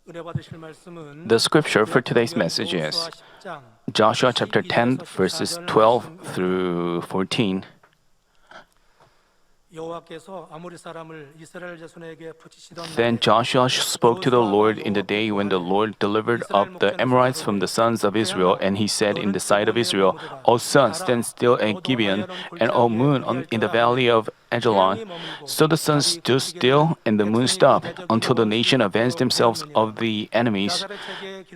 The scripture for today's message is Joshua chapter 10, verses 12 through 14. Then Joshua spoke to the Lord in the day when the Lord delivered up the Amorites from the sons of Israel, and he said in the sight of Israel, O sun, stand still at Gibeon, and O moon in the valley of Ajalon. So the sun stood still, and the moon stopped, until the nation avenged themselves of the enemies.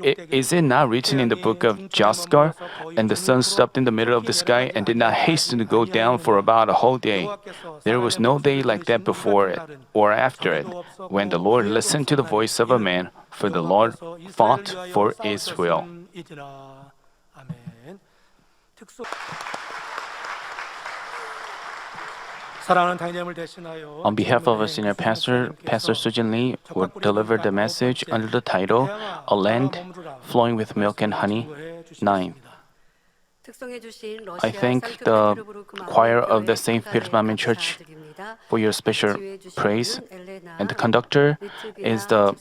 Is it not written in the book of Jaskar? And the sun stopped in the middle of the sky and did not hasten to go down for about a whole day. There was no day like that before it or after it, when the Lord listened to the voice of a man, for the Lord fought for Israel. On behalf of our senior pastor, Pastor Sujin Lee, will deliver the message under the title, A Land Flowing with Milk and Honey, 9. I thank the choir of the St. Peter's Manmin Church for your special praise, and the conductor is the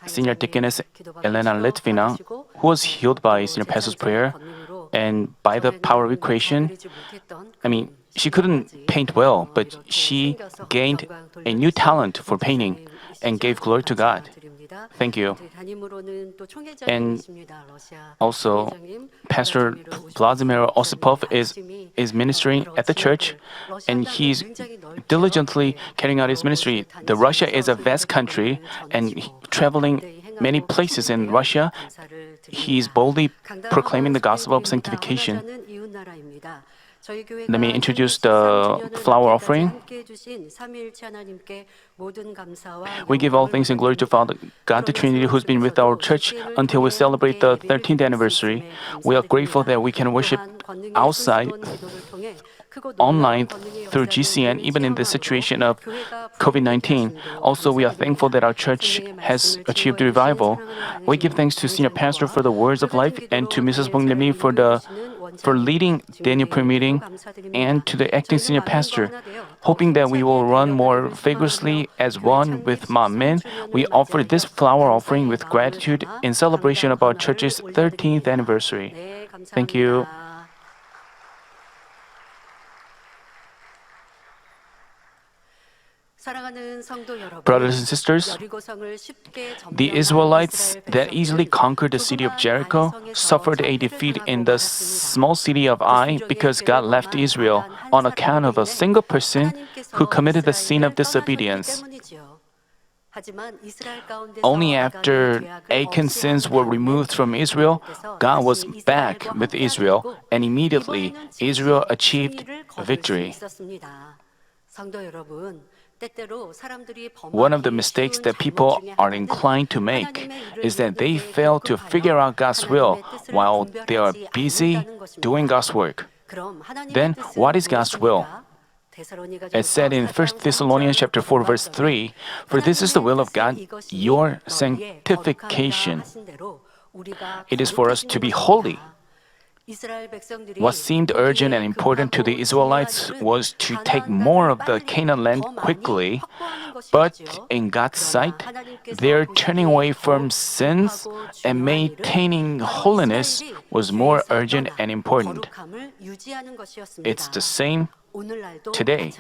senior deaconess Elena Litvina, who was healed by senior pastor's prayer, and by the power of recreation. She couldn't paint well, but she gained a new talent for painting and gave glory to God. Thank you. And also, Pastor Vladimir Osipov is ministering at the church, and he's diligently carrying out his ministry. Russia is a vast country, and traveling many places in Russia, he's boldly proclaiming the gospel of sanctification. Let me introduce the flower offering. We give all thanks and glory to Father God the Trinity, who's been with our church until we celebrate the 13th anniversary. We are grateful that we can worship outside, online, through GCN, even in the situation of COVID-19. Also, we are thankful that our church has achieved revival. We give thanks to Senior Pastor for the words of life, and to Mrs. Bong Lim for leading Daniel prayer meeting, and to the acting senior pastor. Hoping that we will run more vigorously as one with Manmin, we offer this flower offering with gratitude in celebration of our church's 13th anniversary. Thank you. Brothers and sisters, the Israelites that easily conquered the city of Jericho suffered a defeat in the small city of Ai because God left Israel on account of a single person who committed the sin of disobedience. Only after Achan's sins were removed from Israel, God was back with Israel, and immediately Israel achieved victory. One of the mistakes that people are inclined to make is that they fail to figure out God's will while they are busy doing God's work. Then, what is God's will? It said in 1 Thessalonians chapter 4, verse 3, "For this is the will of God, your sanctification." It is for us to be holy. What seemed urgent and important to the Israelites was to take more of the Canaan land quickly, but in God's sight, their turning away from sins and maintaining holiness was more urgent and important. It's the same today.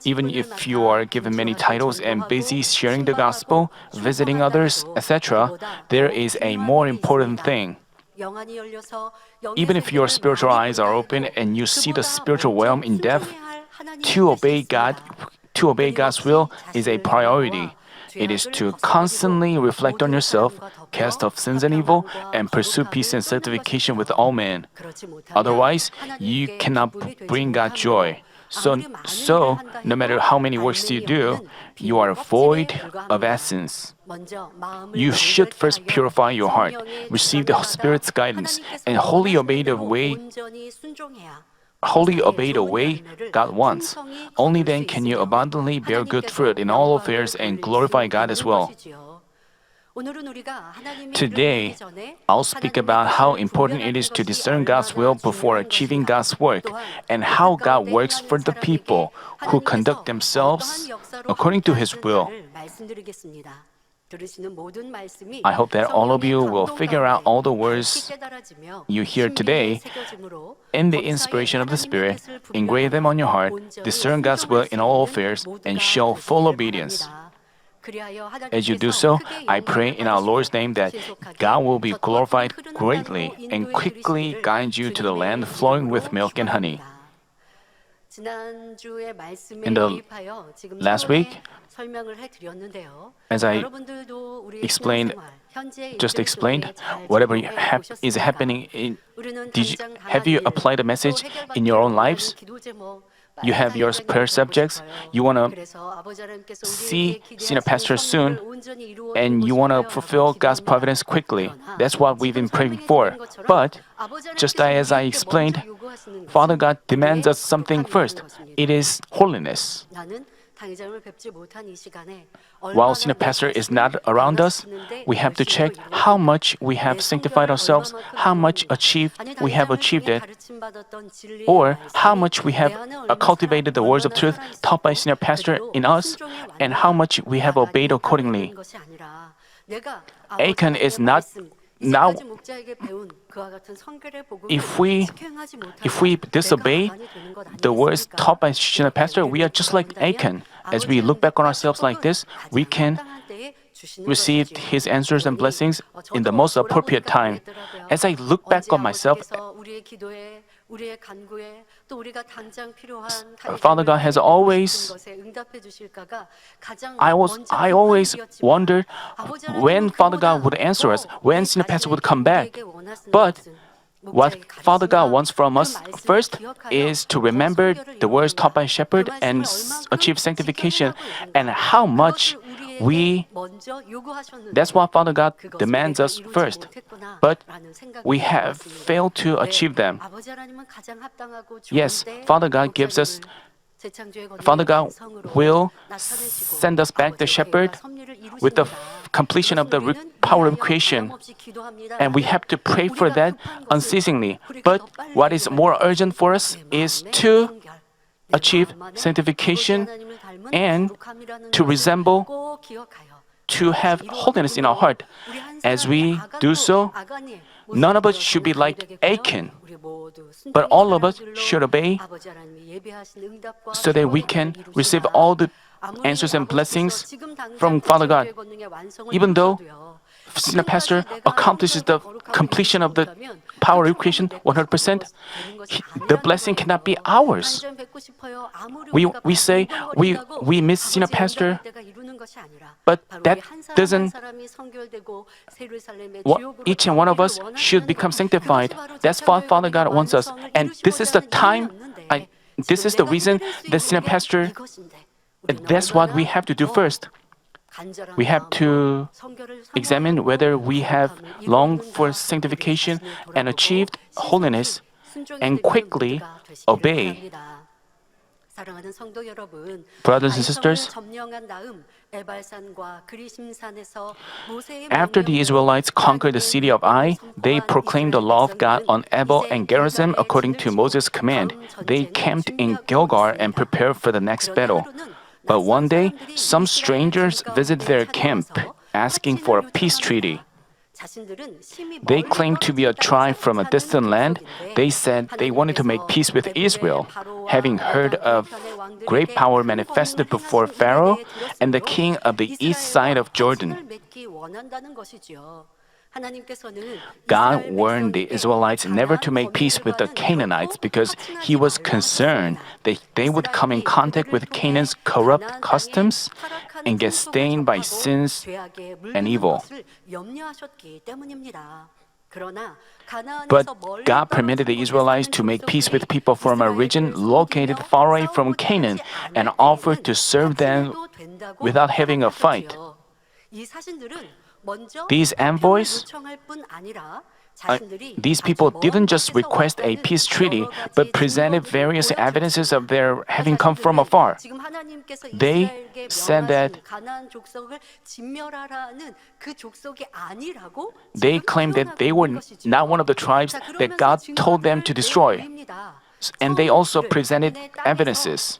Even if you are given many titles and busy sharing the gospel, visiting others, etc., there is a more important thing. Even if your spiritual eyes are open and you see the spiritual realm in depth, to obey God's will is a priority. It is to constantly reflect on yourself, cast off sins and evil, and pursue peace and sanctification with all men. Otherwise, you cannot bring God joy. So, no matter how many works you do, you are void of essence. You should first purify your heart, receive the Spirit's guidance, and wholly obey the way God wants. Only then can you abundantly bear good fruit in all affairs and glorify God as well. Today, I'll speak about how important it is to discern God's will before achieving God's work, and how God works for the people who conduct themselves according to His will. I hope that all of you will figure out all the words you hear today in the inspiration of the Spirit, engrave them on your heart, discern God's will in all affairs, and show full obedience. As you do so, I pray in our Lord's name that God will be glorified greatly and quickly guide you to the land flowing with milk and honey. In the last week, as I explained, whatever is happening have you applied the message in your own lives? You have your prayer subjects. You want to see senior pastor soon, and you want to fulfill God's providence quickly. That's what we've been praying for. But just as I explained, Father God demands us something first. It is holiness. While senior pastor is not around us, we have to check how much we have sanctified ourselves, how much we have achieved it, or how much we have cultivated the words of truth taught by senior pastor in us, and how much we have obeyed accordingly. Achan is not now. If we disobey the words taught by senior pastor, we are just like Achan. As we look back on ourselves like this, we can receive his answers and blessings in the most appropriate time. As I look back on myself, Father God has always, I always wondered when Father God would answer us, when senior pastor would come back. But what Father God wants from us first is to remember the words taught by shepherd and achieve sanctification, and how much that's what Father God demands us first. But we have failed to achieve them. Yes, Father God will send us back the shepherd with the completion of the power of creation. And we have to pray for that unceasingly. But what is more urgent for us is to achieve sanctification and to resemble, to have holiness in our heart. As we do so, none of us should be like Achan, but all of us should obey so that we can receive all the answers and blessings from Father God. Even though senior pastor accomplishes the completion of the power of creation 100%, the blessing cannot be ours. We say we miss senior pastor, but that doesn't. Each and one of us should become sanctified. That's what Father God wants us, and this is the time. This is the reason the senior pastor. That's what we have to do first. We have to examine whether we have longed for sanctification and achieved holiness and quickly obey. Brothers and sisters, after the Israelites conquered the city of Ai, they proclaimed the law of God on Ebal and Gerizim according to Moses' command. They camped in Gilgal and prepared for the next battle. But one day, some strangers visited their camp, asking for a peace treaty. They claimed to be a tribe from a distant land. They said they wanted to make peace with Israel, having heard of great power manifested before Pharaoh and the king of the east side of Jordan. God warned the Israelites never to make peace with the Canaanites because He was concerned that they would come in contact with Canaan's corrupt customs and get stained by sins and evil. But God permitted the Israelites to make peace with people from a region located far away from Canaan and offered to serve them without having a fight. These envoys, these people didn't just request a peace treaty, but presented various evidences of their having come from afar. They said that they claimed that they were not one of the tribes that God told them to destroy. And they also presented evidences.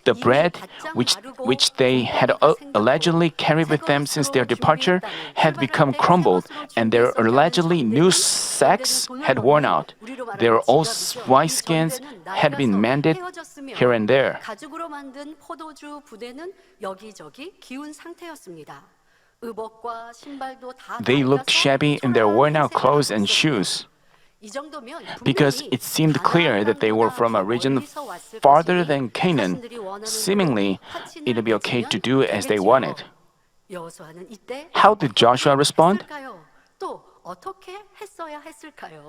The bread which which they had allegedly carried with them since their departure, had become crumbled, and their allegedly new sacks had worn out. Their old wineskins had been mended here and there. 가죽으로 만든 포도주 부대는 여기저기 기운 상태였습니다. 의복과 신발도 다 They looked shabby in their worn-out clothes and shoes, because it seemed clear that they were from a region farther than Canaan. Seemingly, it would be okay to do as they wanted. How did Joshua respond?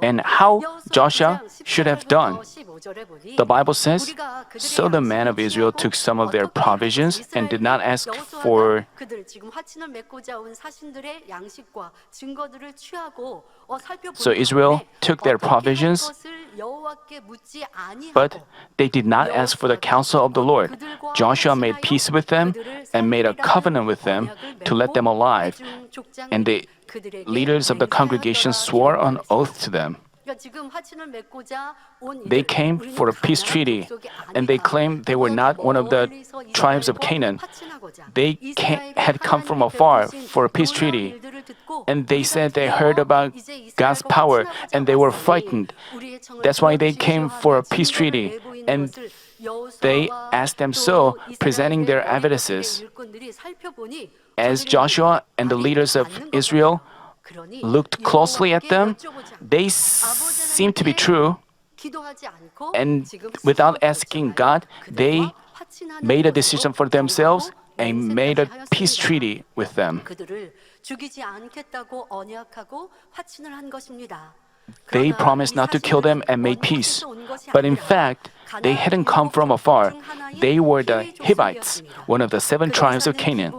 And how Joshua should have done? The Bible says, "So the men of Israel took some of their provisions and did not ask for." So Israel took their provisions, but they did not ask for the counsel of the Lord. Joshua made peace with them and made a covenant with them to let them alive, and the leaders of the congregation swore an oath to them. They came for a peace treaty, and they claimed they were not one of the tribes of Canaan. They had come from afar for a peace treaty, and they said they heard about God's power, and they were frightened. That's why they came for a peace treaty, and they asked them so, presenting their evidences. As Joshua and the leaders of Israel looked closely at them, they seemed to be true, and without asking God, they made a decision for themselves and made a peace treaty with them. They promised not to kill them and made peace. But in fact, they hadn't come from afar. They were the Hivites, one of the 7 tribes of Canaan.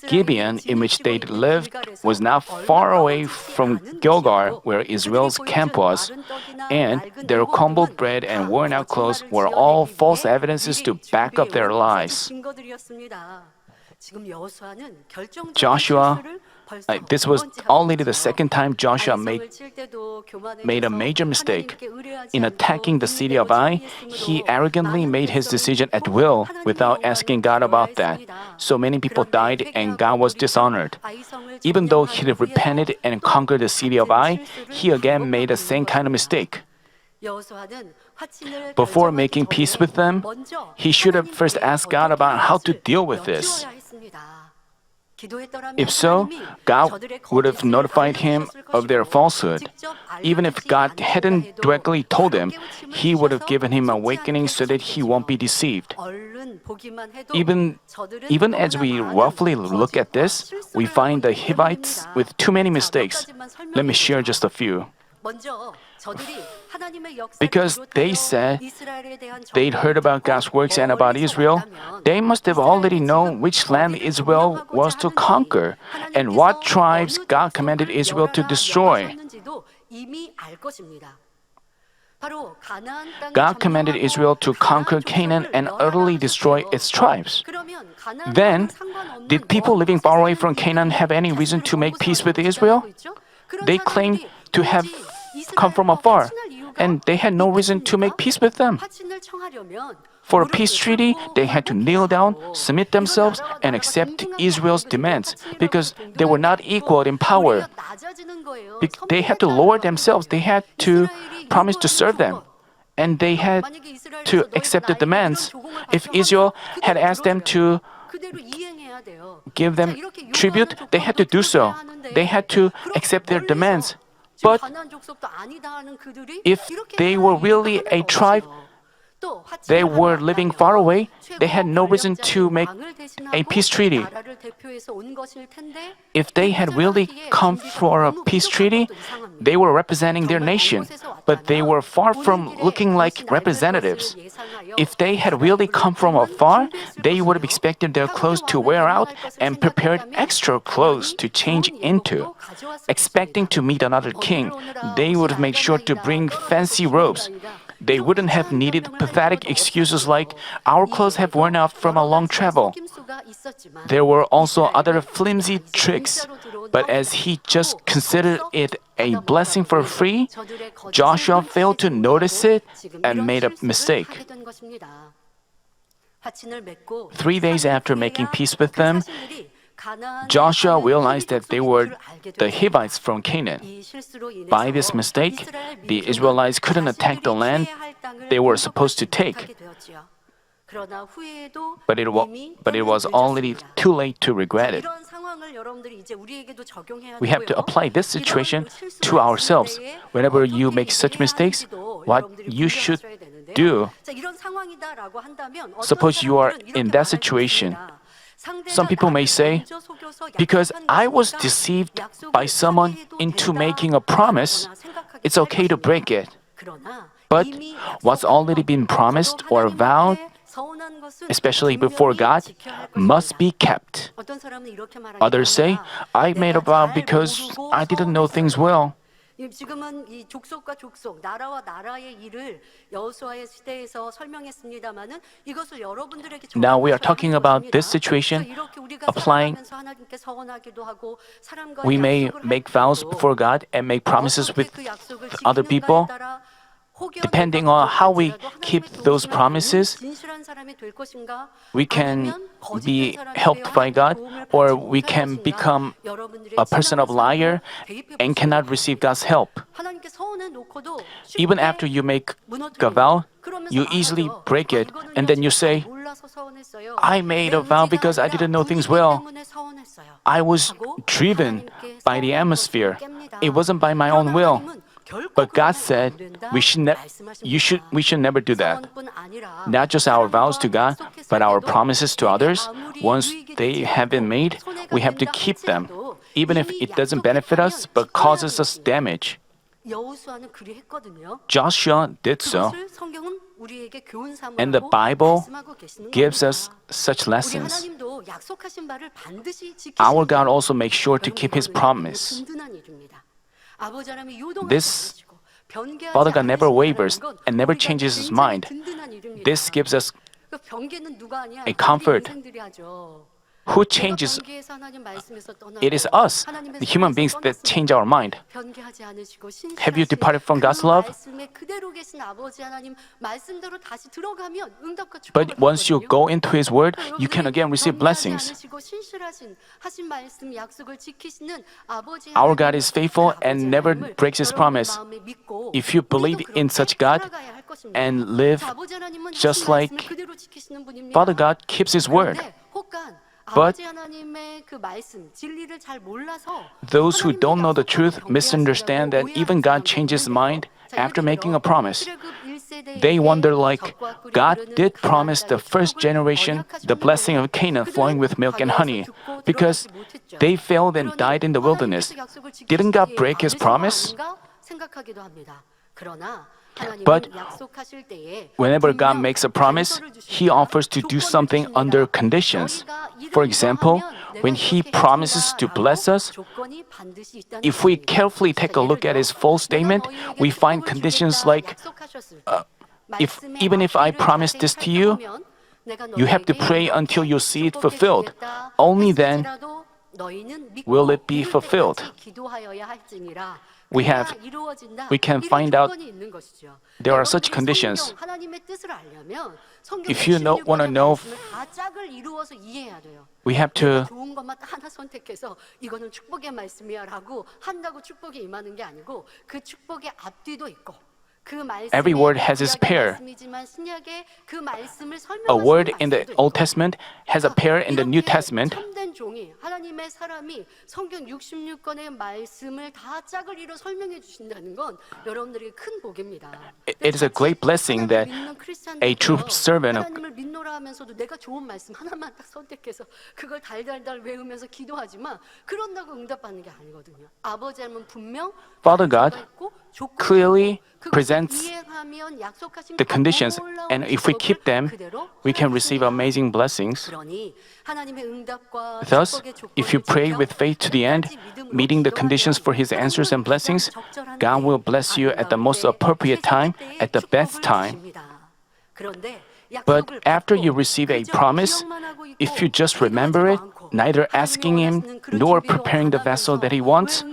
Gibeon, in which they lived, was not far away from Gilgal, where Israel's camp was, and their crumbled bread and worn-out clothes were all false evidences to back up their lies. This was already the second time Joshua made a major mistake. In attacking the city of Ai, he arrogantly made his decision at will without asking God about that. So many people died and God was dishonored. Even though he repented and conquered the city of Ai, he again made the same kind of mistake. Before making peace with them, he should have first asked God about how to deal with this. If so, God would have notified him of their falsehood. Even if God hadn't directly told him, he would have given him awakening so that he won't be deceived. Even as we roughly look at this, we find the Hivites with too many mistakes. Let me share just a few. Because they said they'd heard about God's works and about Israel, they must have already known which land Israel was to conquer and what tribes God commanded Israel to destroy. God commanded Israel to conquer Canaan and utterly destroy its tribes. Then, did people living far away from Canaan have any reason to make peace with Israel? They claimed to have come from afar, and they had no reason to make peace with them. For a peace treaty, they had to kneel down, submit themselves, and accept Israel's demands because they were not equal in power. They had to lower themselves, they had to promise to serve them, and they had to accept the demands. If Israel had asked them to give them tribute, they had to do so. They had to accept their demands. But if they were really a tribe, they were living far away, they had no reason to make a peace treaty. If they had really come for a peace treaty, they were representing their nation, but they were far from looking like representatives. If they had really come from afar, they would have expected their clothes to wear out and prepared extra clothes to change into. Expecting to meet another king, they would have made sure to bring fancy robes. They wouldn't have needed pathetic excuses like, "Our clothes have worn out from a long travel." There were also other flimsy tricks, but as he just considered it a blessing for free, Joshua failed to notice it and made a mistake. 3 days after making peace with them, Joshua realized that they were the Hivites from Canaan. By this mistake, the Israelites couldn't attack the land they were supposed to take. But it was already too late to regret it. We have to apply this situation to ourselves. Whenever you make such mistakes, what you should do. Suppose you are in that situation. Some people may say, because I was deceived by someone into making a promise, it's okay to break it. But what's already been promised or vowed, especially before God, must be kept. Others say, I made a vow because I didn't know things well. 지금은 이 족속과 족속, 나라와 나라의 일을 여호수아의 시대에서 설명했습니다마는 이것을 여러분들에게 Now we are talking about this situation, applying. We may make vows before God and make promises with other people. Depending on how we keep those promises, we can be helped by God, or we can become a person of liar and cannot receive God's help. Even after you make a vow, you easily break it, and then you say, I made a vow because I didn't know things well. I was driven by the atmosphere. It wasn't by my own will. But God said we should never do that. Not just our vows to God, but our promises to others. Once they have been made, we have to keep them, even if it doesn't benefit us but causes us damage. Joshua did so, and the Bible gives us such lessons. Our God also makes sure to keep His promise. This Father God never wavers and never changes His mind. This gives us a comfort. Who changes? It is us, the human beings, that change our mind. Have you departed from God's love? But once you go into His Word, you can again receive blessings. Our God is faithful and never breaks His promise. If you believe in such God and live just like Father God keeps His Word. But those who don't know the truth misunderstand that even God changes His mind after making a promise. They wonder like, God did promise the first generation the blessing of Canaan flowing with milk and honey because they failed and died in the wilderness. Didn't God break His promise? But whenever God makes a promise, He offers to do something under conditions. For example, when He promises to bless us, if we carefully take a look at His full statement, we find conditions like, even if I promise this to you, you have to pray until you see it fulfilled. Only then will it be fulfilled. We can find out there are such conditions. If you want to know, we have to. Every word has its pair. A word in the Old Testament has a pair in the New Testament. It is a great blessing that a true servant of Father God clearly presents the conditions, and if we keep them, we can receive amazing blessings. Thus, if you pray with faith to the end, meeting the conditions for His answers and blessings, God will bless you at the most appropriate time, at the best time. But after you receive a promise, if you just remember it, neither asking Him nor preparing the vessel that He wants,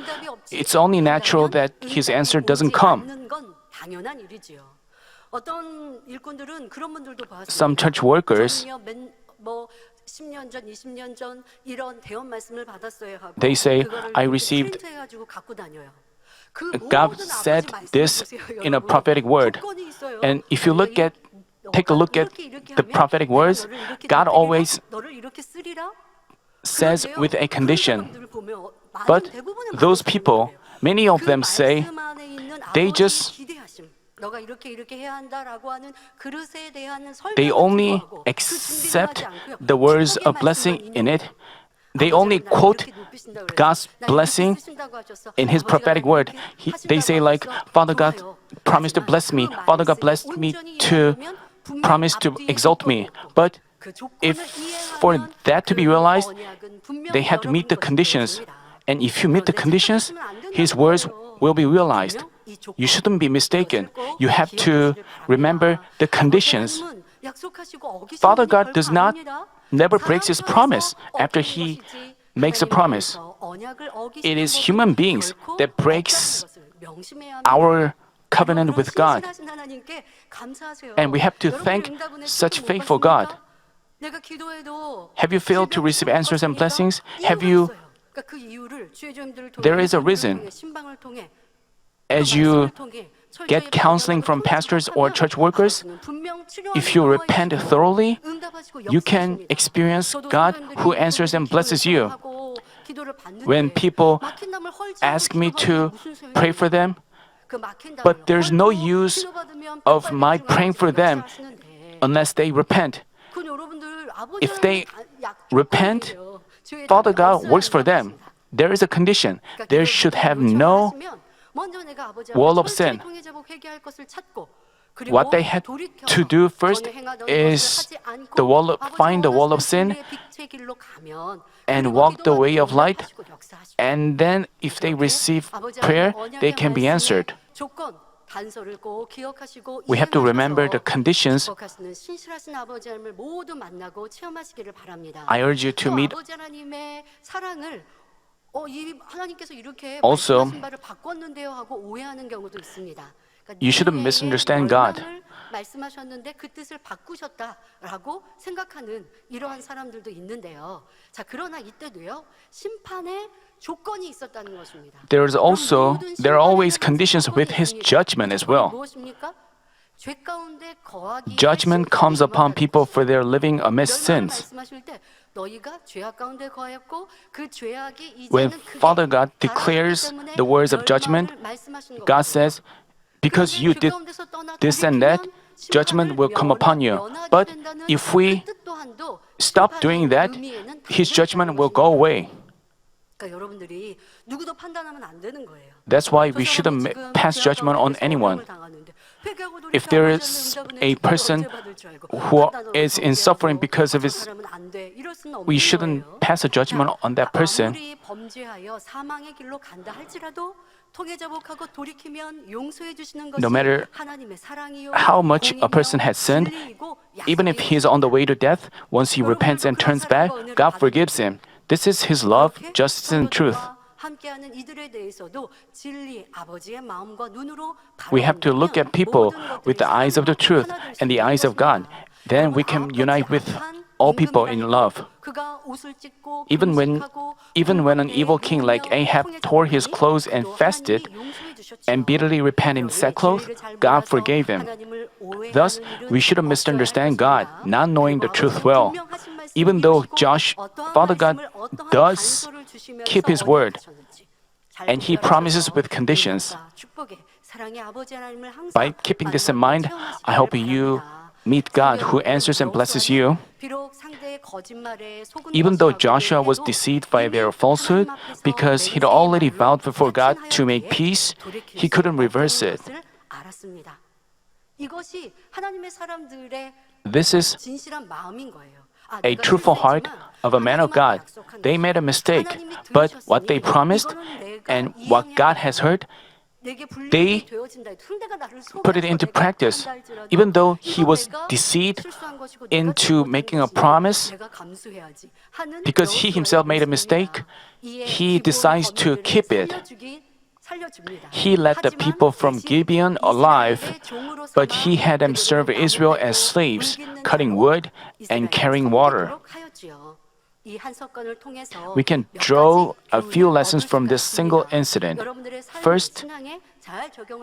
it's only natural that His answer doesn't come. 어떤 일꾼들은 그런 분들도 봤습니다. Some church workers, 저는요, 뭐 10년 전, 20년 전 이런 대원 말씀을 받았어요 하고 they say, 그거를 I 이렇게 received, 프린트해가지고 갖고 다녀요. 그 God 모든 said 아버지 this 말씀을 보세요, in a 여러분. prophetic word. 조건이 있어요. And if you 너희가 look at, take a 너가 look at 이렇게 the 하면 prophetic 내가 words, 너를 이렇게 God 높이리라, always 너를 이렇게 쓰리라. says 그런데요, with a 그런 condition. 사람들을 보면 많은 But 대부분의 those 많은 people, 사람들이에요. many of 그 them say, 말씀 안에 있는 they 아버지의 just- 기대하심, 너가 이렇게 해야 한다라고 하는 그릇에 대한 they 설명을 only 기도하고 그 준비를 accept 하지 않고요. the words 축복의 of blessing 말씀만 in it. 인용해요. They 아버지가 only 나를 quote 이렇게 높이신다고 그랬어. God's 나 이렇게 blessing 쓰신다고 하셨어. in His 아버지가 prophetic 나를 word. 이렇게 They say like, 하신다고 Father 하셨어. God 좋아요. promised to 하지만 bless me. 그 Father God 말씀을 blessed me 온전히 to 이해하려면 분명히 promise to 앞뒤에 exalt 조건이 me. 있고 But 그 조건을 if for 이해하면 that to be 그 realized, 언약은 분명히 they have to meet the 여러분 것이 conditions. 되어집니다. And if you meet the 그런데 conditions, 착각하시면 안 된다는 His words 거예요. will be realized. 분명 이 조건, You shouldn't be mistaken. 이것을 꼭 You have to 기억하시길 바랍니다. remember the 아버지 conditions. 하나님은 약속하시고 어기시는 Father 분이 God 결코 does not 아닙니다. never 사람 breaks His 편에서 promise after 어기는 He 것이지 makes a 하나님 promise. 편에서 언약을 어기시는 It is 법은 human beings 결코 that 없다는 breaks 것을 명심해야 합니다. our covenant 그런 with God. 신실하신 하나님께 감사하세요. And we have to 여러분들 thank 응답 은혜 such 못 faithful 받습니까? God. 내가 기도해도 Have you failed to receive 질병 answers and 못 받습니까? blessings? Have 이유가 you, 있어요. 그러니까 그 이유를 주의조임들을 통해 there is a 목사님들을 reason. 통해 신방을 통해 as 또 you 말씀을 통해 철저히 get counseling 발견하고 from pastors or 통해서 church workers, 아버지는 분명 치료하는 if you 여호와이시고 repent thoroughly, 응답하시고 you can 역사하십니다. experience 저도 God 성도님들이 who answers and blesses you. 기도를 기도를 받는데 When people 막힌 담을 헐지 ask 않고 me to 기도받으면 무슨 소용이 pray for them, 그 막힌 담을 but there's no 헐고 use 기도받으면 of 뼈 my 빨리 praying for them 역사하시는데 unless they repent. 그 여러분들 아버지 If they 약 repent, 조건이에요. 주의 Father 답이 God 없어야 works for them. 응답하십니다. There is a condition. 그러니까 There 기도를 should have 요청을 no 하시면 먼저 내가 아버지 wall 앞에 of 철저히 sin. 통회제복 회개할 것을 찾고 What they had to do first is the wall of, find the wall of sin and walk the way of light. And then if they receive prayer, they can be answered. 단서를 꼭 기억하시고 We have to remember the 이행하셔서 conditions. 축복하시는 신실하신 아버지 하나님을 모두 만나고 체험하시기를 바랍니다. I urge you to 또 meet 아버지 하나님의 사랑을 이 하나님께서 이렇게 Also, 말씀하신 바를 바꿨는데요 하고 오해하는 경우도 있습니다. 그러니까 you shouldn't 니네의 misunderstand God. 멸망을 말씀하셨는데 그 뜻을 바꾸셨다라고 생각하는 이러한 사람들도 있는데요. 자, 그러나 이때도요. 심판에 조건이 있었다는 것입니다. There is also, there are always conditions with His judgment as well. 무엇입니까? 죄 가운데 거하기에 Judgment comes upon people for their living amidst 멸망을 sins. 말씀하실 때 너희가 죄악 가운데 거하였고 그 죄악이 When 이제는 크게 Father God 달아났기 declares 때문에 the words of judgment, 멸망을 말씀하신 God 거거든요. says, because you did this and that, judgment will come upon you. But if we stop doing that, His judgment will go away. 그러니까 여러분들이 누구도 판단하면 안 되는 거예요. That's why we shouldn't pass judgment on anyone. If there is a person who is in suffering because of his, we shouldn't pass a judgment on that person. 아무리 범죄하여 사망의 길로 간다 할지라도 통회자복하고 돌이키면 용서해 주시는 것이 No matter 하나님의 사랑이요 how much a person has sinned, even if he is on the way to death, once he repents and turns back, God forgives him. This is His love, justice, and truth. 함께하는 이들에 대해서도 진리 아버지의 마음과 눈으로 We have to look at people with the eyes of the truth and the eyes of God. Then we can unite with all people in love. Even when an evil king like Ahab tore his clothes and fasted and bitterly repented in sackcloth, God forgave him. Thus, we shouldn't misunderstand God, not knowing the truth well. Even though Father God does keep His word, and He promises with conditions. By keeping this in mind, I hope you meet God who answers and blesses you. Even though Joshua was deceived by their falsehood, because he'd already vowed before God to make peace, he couldn't reverse it. This is a truthful heart of a man of God. They made a mistake, but what they promised and what God has heard, they put it into practice. Even though he was deceived into making a promise, because he himself made a mistake, he decides to keep it. 살려줍니다. He let the 하지만 people from 대신 Gibeon alive, 이스라엘의 종으로 but 삼아 he had them 그들을 serve Israel 나무로 as slaves, 물 깃는 cutting 자로 wood and 이스라엘을 carrying water. 섬기도록 하였지요. 이 한 사건을 통해서 We can 몇 draw 가지 a few 교훈을 lessons 얻을 from 수가 this single 있습니다. incident. 여러분들의 삶, First, 신앙에 잘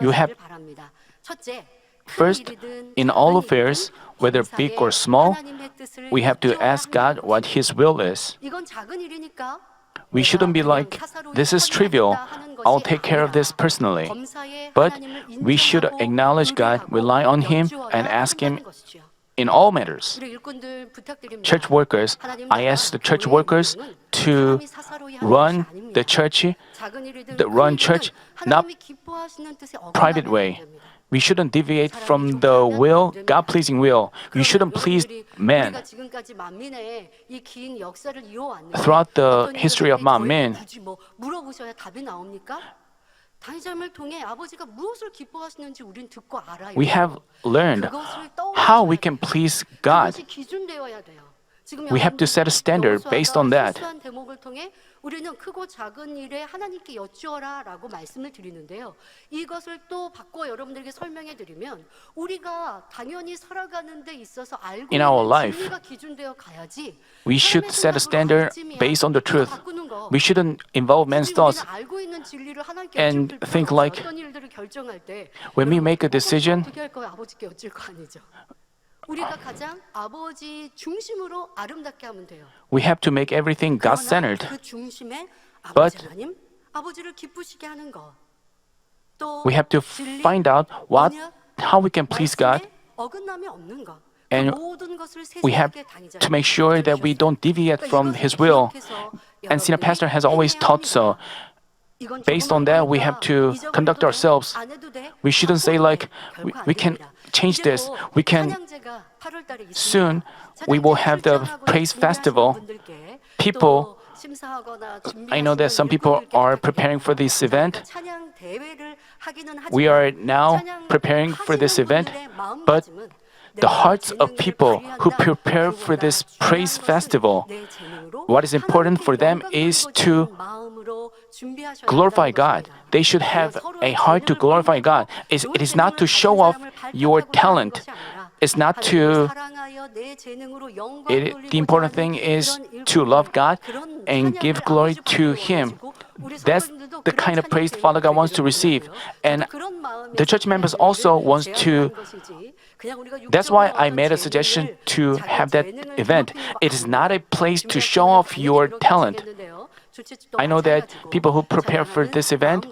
you have- 적용하시기를 바랍니다. 첫째, 큰 First, 일이든 in all 작은 affairs, 일이든 whether big or 범사에 small, 하나님의 뜻을 we have to 여쭈어야 ask God 한다는 what 것입니다. His will is. 이건 작은 일이니까 We shouldn't be 내가 그냥 like, 사사로이 this is trivial, 처리하겠다 하는 것이 I'll take care of 아니라 this personally. 범사에 But 하나님을 we should 인정하고 acknowledge God, 의뢰하고 rely on Him, and 여쭈어야 ask Him 한다는 것이죠. in all matters. 우리 일꾼들 부탁드립니다. Church workers, 하나님 I 나라, ask the church 교회의 workers 내용은 to 사람이 사사로이 하는 run 것이 아닙니다. the church 작은 일이든 the 큰 run 일이든 church, not 하나님이 기뻐하시는 뜻에 private 어긋나면 안 way. 됩니다. We shouldn't deviate from the will, God-pleasing will. We shouldn't please man. 우리가 지금까지 만민의 이 긴 역사를 이어왔는데 Throughout the 어떤 history of 일을 만민, 굳이 뭐 물어보셔야 답이 나옵니까? 당장을 통해 아버지가 무엇을 기뻐하시는지 우린 듣고 알아요. we have learned 그것을 how 떠올려야 we can 돼요. please God. 그것이 기준되어야 돼요. 지금 We have to set a standard based on that. 실수한 대목을 통해 우리는 크고 작은 일에 하나님께 여쭈어라라고 말씀을 드리는데요. 이것을 또 바꿔 여러분들에게 설명해 드리면 우리가 당연히 살아가는 데 있어서 알고 In our 있는 life, 진리가 기준되어 가야지. We should set a standard based on the truth. We shouldn't involve man's thoughts. 알고 있는 진리를 하나님께 and 여쭐 필요는 think 없어요. like 어떤 일들을 결정할 때 when we 여러분, make a decision, 어떻게 할 거예요? 아버지께 여쭐 거 아니죠. 우리가 가장 아버지 중심으로 아름답게 하면 돼요. we have to make everything 그러나 God-centered. 그 중심에 But 아버지 하나님, 아버지를 기쁘시게 하는 것. 또 We have to 진리, find out 언약, how we can please God, 말씀에 어긋남이 없는 것. and 그 모든 것을 we have 세세하게 다니자. to make sure that we don't deviate from His will. And senior pastor has always taught so. Based on that, we have to conduct ourselves. We shouldn't say like, we can change this. We can soon, we will have the praise festival. People, I know that some people are preparing for this event. We are now preparing for this event, but the hearts of people who prepare for this praise festival, what is important for them is to glorify God. They should have a heart to glorify God. It is not to show off your talent. It's not to. The important thing is to love God and give glory to Him. That's the kind of praise Father God wants to receive. And the church members also wants to. That's why I made a suggestion to have that event. It is not a place to show off your talent. I know that people who prepare for this event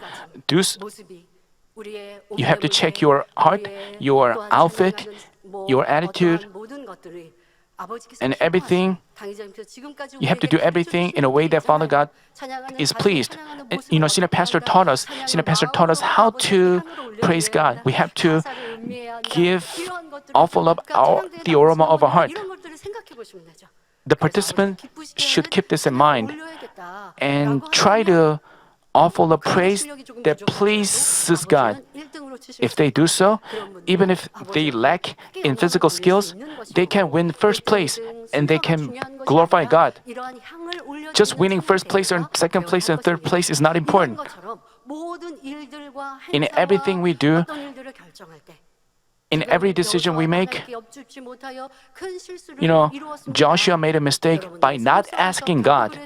you have to check your heart, your outfit, your attitude, and everything. You have to do everything in a way that Father God is pleased. Senior pastor taught us how to praise God. We have to offer up the aroma of our heart. The participant should keep this in mind and try to offer the praise that pleases God. If they do so, even if they lack in physical skills, they can win first place and they can glorify God. Just winning first place or second place and third place is not important. In everything we do, in every decision we make, Joshua made a mistake by not asking God.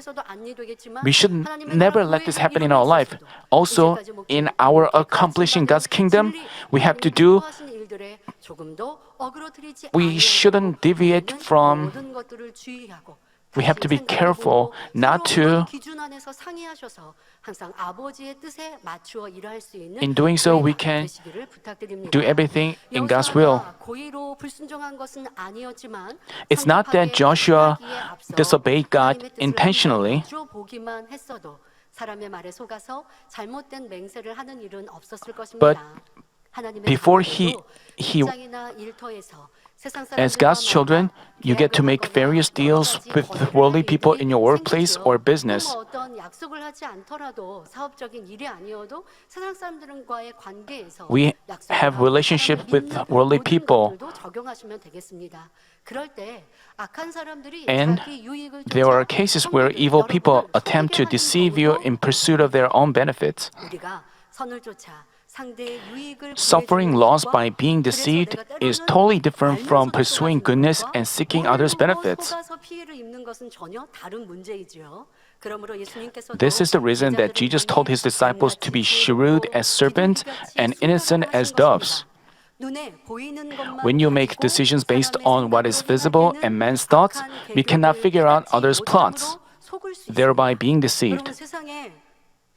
We should never let this happen in our life. Also, in our accomplishing God's kingdom, we have to do, we shouldn't deviate from, we have to be careful not to. In doing so, we can do everything in God's will. It's not that Joshua disobeyed God intentionally. But before he as God's children, you get to make various deals with worldly people in your workplace or business. We have relationship with worldly people. And there are cases where evil people attempt to deceive you in pursuit of their own benefits. 선을 쫓아 상대의 유익을 Suffering 구해주는 loss 것과 by being 그래서 deceived 내가 is 때로는 totally different from 알면서도 pursuing 속아주는 goodness 것과 and seeking others' 모르고 benefits. 속아서 피해를 입는 것은 전혀 다른 문제이지요. 그러므로 예수님께서도 This is the reason that 제자들을 Jesus 향해 told his disciples to 뱀같이 be shrewd 지혜롭고 as serpents 비둘기같이 and innocent 순결하라 as 하신 doves. 것입니다. 눈에 보이는 것만 When you make 가지고 decisions based 사람의 on what is 생각으로 visible 행할 and 때는 man's thoughts, 악한 we cannot 계획을 figure out 깨닫지 others' plots, 못함으로 속을 수 thereby 있습니다. being 여러분 deceived. 세상에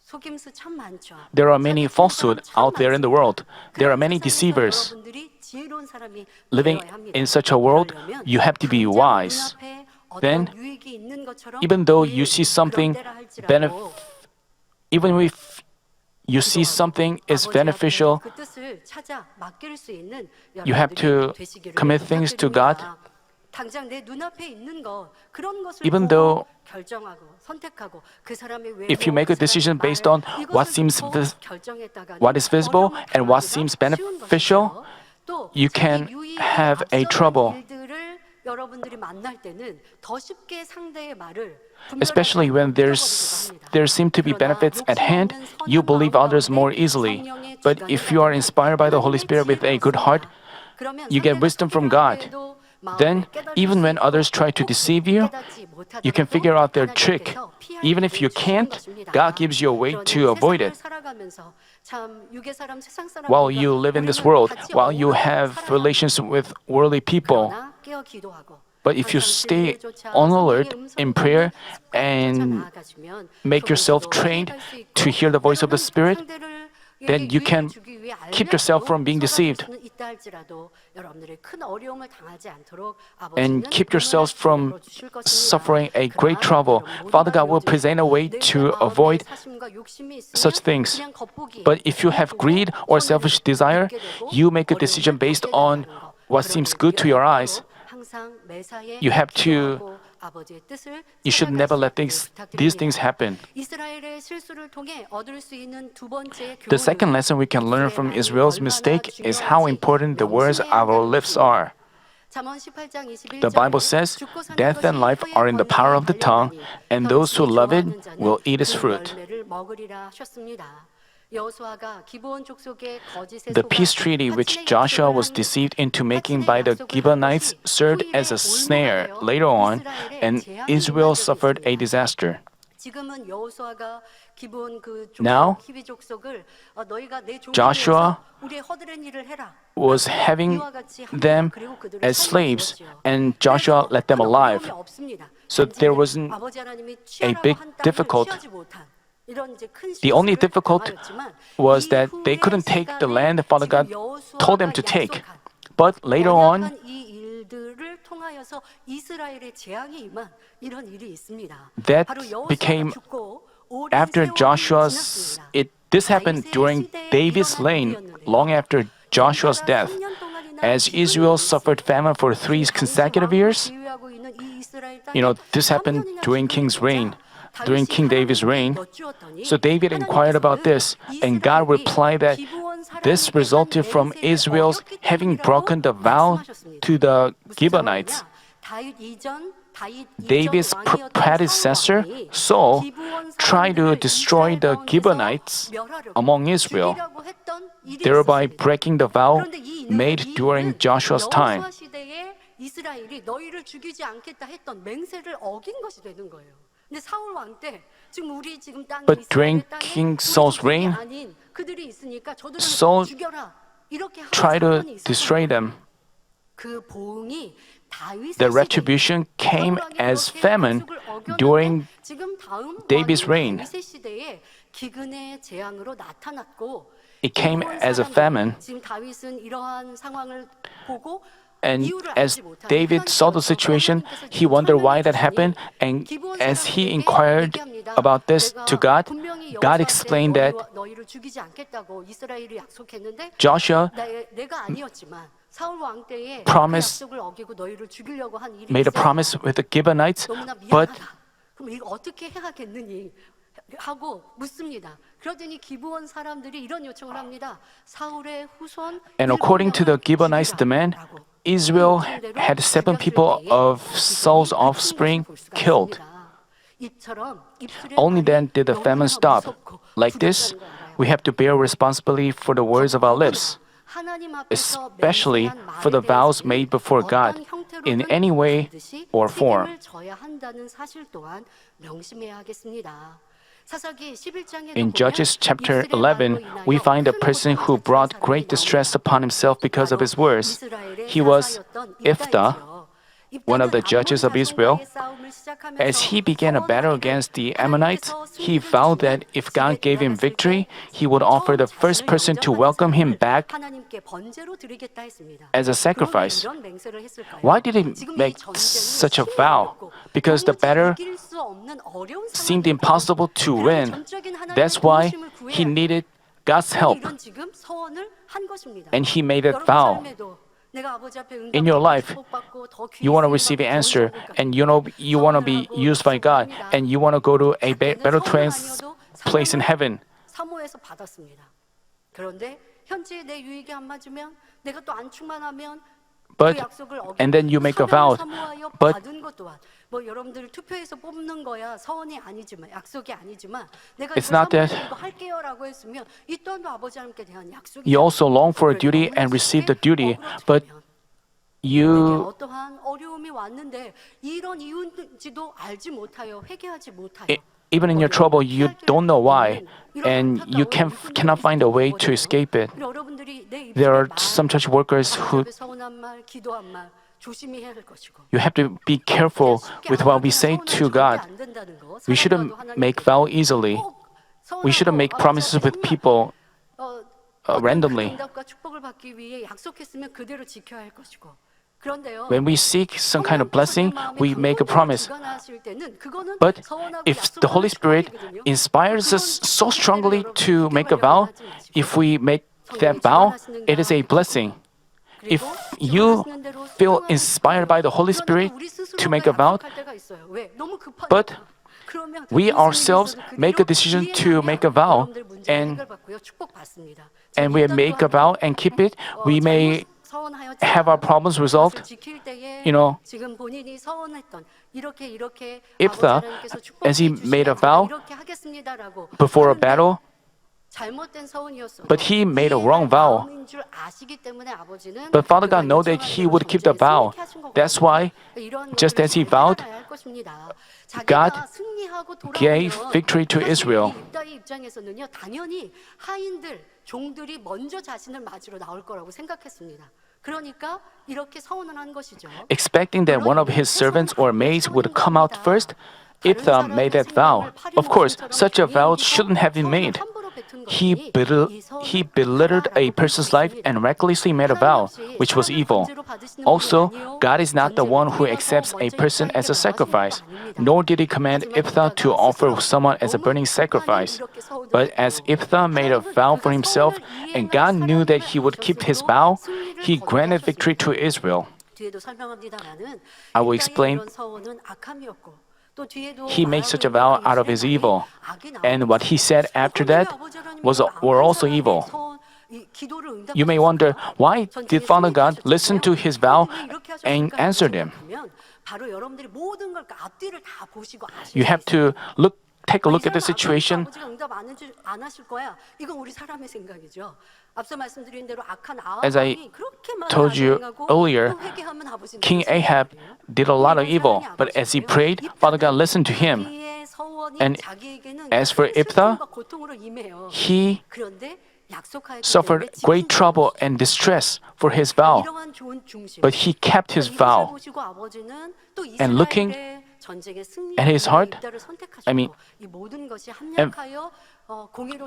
속임수 참 많죠. There are many 사기치는 사람 falsehood 참 out there in the 많습니다. world. There are 그런 many 세상에서 deceivers. 여러분들이 지혜로운 사람이 Living 되어야 합니다. in such a world, 그러려면 you have to be 당장 wise. 눈앞에 Then, 어떤 유익이 있는 것처럼 even though you see something 그런데라 할지라도 even if you see something is 아버지 앞에 beneficial, 그 뜻을 찾아 맡길 수 있는 you have to 여러분들이 되시기를 commit things to God. 부탁드립니다. 당장 내 눈앞에 있는 것 그런 것을 Even 보고 though 결정하고 선택하고 그 사람의 외모, if you make a 그 사람의 decision 말, based on what 이것을 seems 듣고 결정했다가는 what is visible 어려움을 and what 당하기가 seems 쉬운 beneficial, 것이죠. 또 you 자기 can 유익에 have a 앞서는 trouble. 일들을 여러분들이 만날 때는 더 쉽게 상대의 말을 Especially when there seem to be benefits at hand, you believe others more easily. But if you are inspired by the Holy Spirit with a good heart, you get wisdom from God. Then, even when others try to deceive you, you can figure out their trick. Even if you can't, God gives you a way to avoid it. While you live in this world, while you have relations with worldly people, but if you stay on alert in prayer and make yourself trained to hear the voice of the Spirit, then you can keep yourself from being deceived and keep yourselves from suffering a great trouble. Father God will present a way to avoid such things. But if you have greed or selfish desire, you make a decision based on what seems good to your eyes. You should never let these things happen. The second lesson we can learn from Israel's mistake is how important the words of our lips are. The Bible says, death and life are in the power of the tongue, and those who love it will eat its fruit. The peace treaty which Joshua was deceived into making by the Gibeonites served as a snare later on, and Israel suffered a disaster. Now, Joshua was having them as slaves, and Joshua let them alive. So there wasn't a big difficulty. The only difficult was that they couldn't take the land Father God told them to take. But later on, that became after Joshua's. This happened during David's reign, long after Joshua's death. As Israel suffered famine for 3 consecutive years, this happened during King's reign. During King David's reign. So David inquired about this, and God replied that this resulted from Israel's having broken the vow to the Gibeonites. David's predecessor, Saul, tried to destroy the Gibeonites among Israel, thereby breaking the vow made during Joshua's time. But during King Saul's reign, Saul tried to destroy them. The retribution came as famine during David's reign. It came as a famine. And as David saw the situation, he wondered why that happened. And as he inquired about this to God, God explained that Joshua made a promise with the Gibeonites, but and according to the Gibeonites' demand, Israel had 7 people of Saul's offspring killed. Only then did the famine stop. Like this, we have to bear responsibility for the words of our lips, 하나님 앞에서 especially 맹세한 for the 말에 vows 대해서는 made before God, 어떤 형태로든 in any way 반드시 or form. 책임을 져야 한다는 사실 또한 명심해야 하겠습니다. 사사기 11장에도 In Judges chapter 11, we find a person who brought great distress upon himself because of his words. He was Iphtah, one of the judges of Israel. As he began a battle against the Ammonites, he vowed that if God gave him victory, he would offer the first person to welcome him back as a sacrifice. Why did he make such a vow? Because the battle seemed impossible to win. That's why he needed God's help. And he made that vow. In your life, you want to receive an answer, and you know you want to be used by God, and you want to go to a better place in heaven. 사모해서 받았습니다. 그런데 현재 내 유익에 안 맞으면 내가 또 안 충만하면 But and then you make a vow. But 뭐 여러분들 투표해서 뽑는 거야 서원이 아니지만 약속이 아니지만 내가 it's not that 이거 할게요라고 했으면 이 또한도 아버지 하나님께 대한 약속이 you also long for a duty and receive the duty, but you 어떠한 어려움이 왔는데 이런 이유인지도 알지 못하여 회개하지 못하여 even in your trouble you don't know why and you cannot find a way to escape it. There are some church workers who you have to be careful with what we say to God. We shouldn't make vow easily. We shouldn't make promises with people randomly. When we seek some kind of blessing, we make a promise. But if the Holy Spirit inspires us so strongly to make a vow, if we make that vow, it is a blessing. If you feel inspired by the Holy Spirit to make a vow, but we ourselves make a decision to make a vow, and we make a vow and keep it, we may have our problems resolved. You know, Iphtah, as he made a vow before a battle, but he made a wrong vow. But Father God knows that he would keep the vow. That's why, just as he vowed, God gave victory to Israel. 종들이 먼저 자신을 맞으러 나올 거라고 생각했습니다. 그러니까 이렇게 서원을 한 것이죠. Expecting that one of his servants or maids would come out first, Iphtah made that vow. Of course, such a vow shouldn't have been made. He belittled a person's life and recklessly made a vow, which was evil. Also, God is not the one who accepts a person as a sacrifice, nor did he command Iphtah to offer someone as a burning sacrifice. But as Iphtah made a vow for himself, and God knew that he would keep his vow, he granted victory to Israel. I will explain. He made such a vow out of his evil, and what he said after that were also evil. You may wonder, why did Father God listen to his vow and answer him? You have to take a look at the situation. As I told you earlier, King Ahab did a lot of evil, but as he prayed, Father God listened to him. And as for Iphtah, he suffered great trouble and distress for his vow, but he kept his vow. And looking at his heart,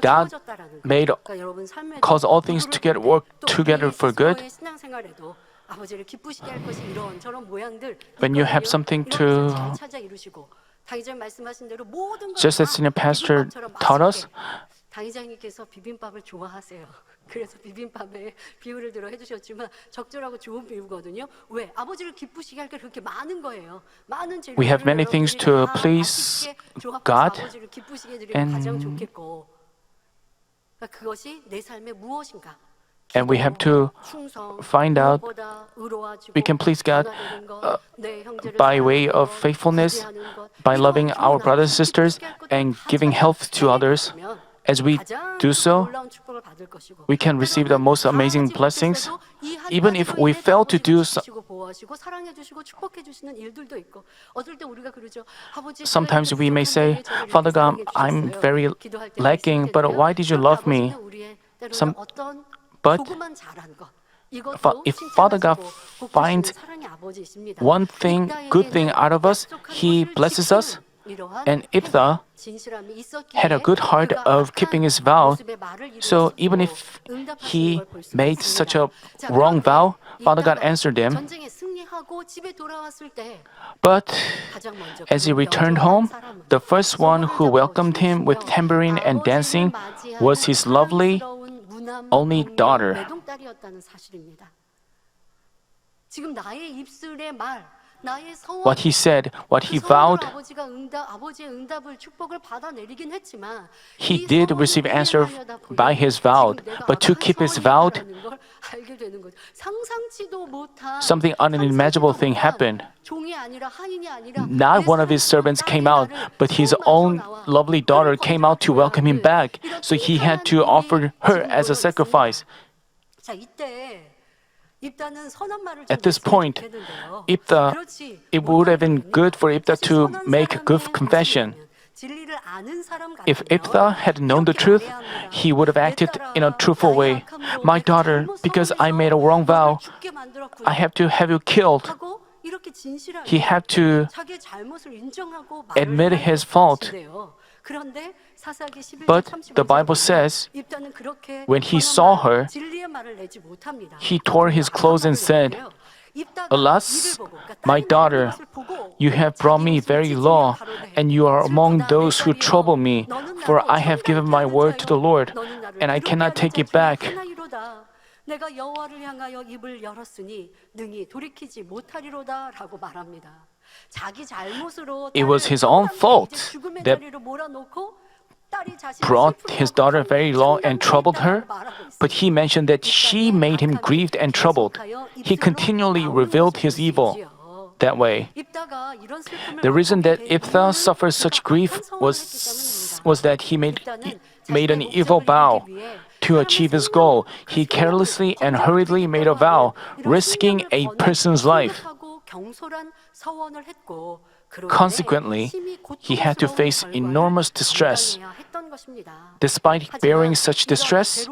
God caused all things to work together for good. When you have something to, just as senior pastor taught us, 당의장님께서 비빔밥을 좋아하세요. 그래서 비빔밥에 비유를 들어 해주셨지만 적절하고 좋은 비유거든요. 왜? 아버지를 기쁘시게 할 게 그렇게 많은 거예요. 많은 재료를 We have many things to please God, and we have to find out we can please God by way of faithfulness, by loving our brothers and sisters, and giving help to others. As we do so, we can receive the most amazing blessings. Even if we fail to do so, sometimes we may say, Father God, I'm very lacking, but why did you love me? But if Father God finds one thing, good thing out of us, He blesses us. And Iphtah had a good heart of keeping his vow. So even if he made such a wrong vow, Father God answered him. But as he returned home, the first one who welcomed him with tambourine and dancing was his lovely only daughter. What he said, what he vowed, he did receive answer by his vow, but to keep his vow, something unimaginable thing happened. Not one of his servants came out, but his own lovely daughter came out to welcome him back, so he had to offer her as a sacrifice. At this point, it would have been good for Iphtah to make a good confession. If Iphtah had known the truth, he would have acted in a truthful way. My daughter, because I made a wrong vow, I have to have you killed. He had to admit his fault. But the Bible says, when he saw her, he tore his clothes and said, Alas, my daughter, you have brought me very low, and you are among those who trouble me, for I have given my word to the Lord, and I cannot take it back. It was his own fault that brought his daughter very low and troubled her, but he mentioned that she made him grieved and troubled. He continually revealed his evil that way. The reason that Iphtah suffered such grief was that he made an evil vow. To achieve his goal, he carelessly and hurriedly made a vow, risking a person's life. Consequently, he had to face enormous distress. Despite bearing such distress,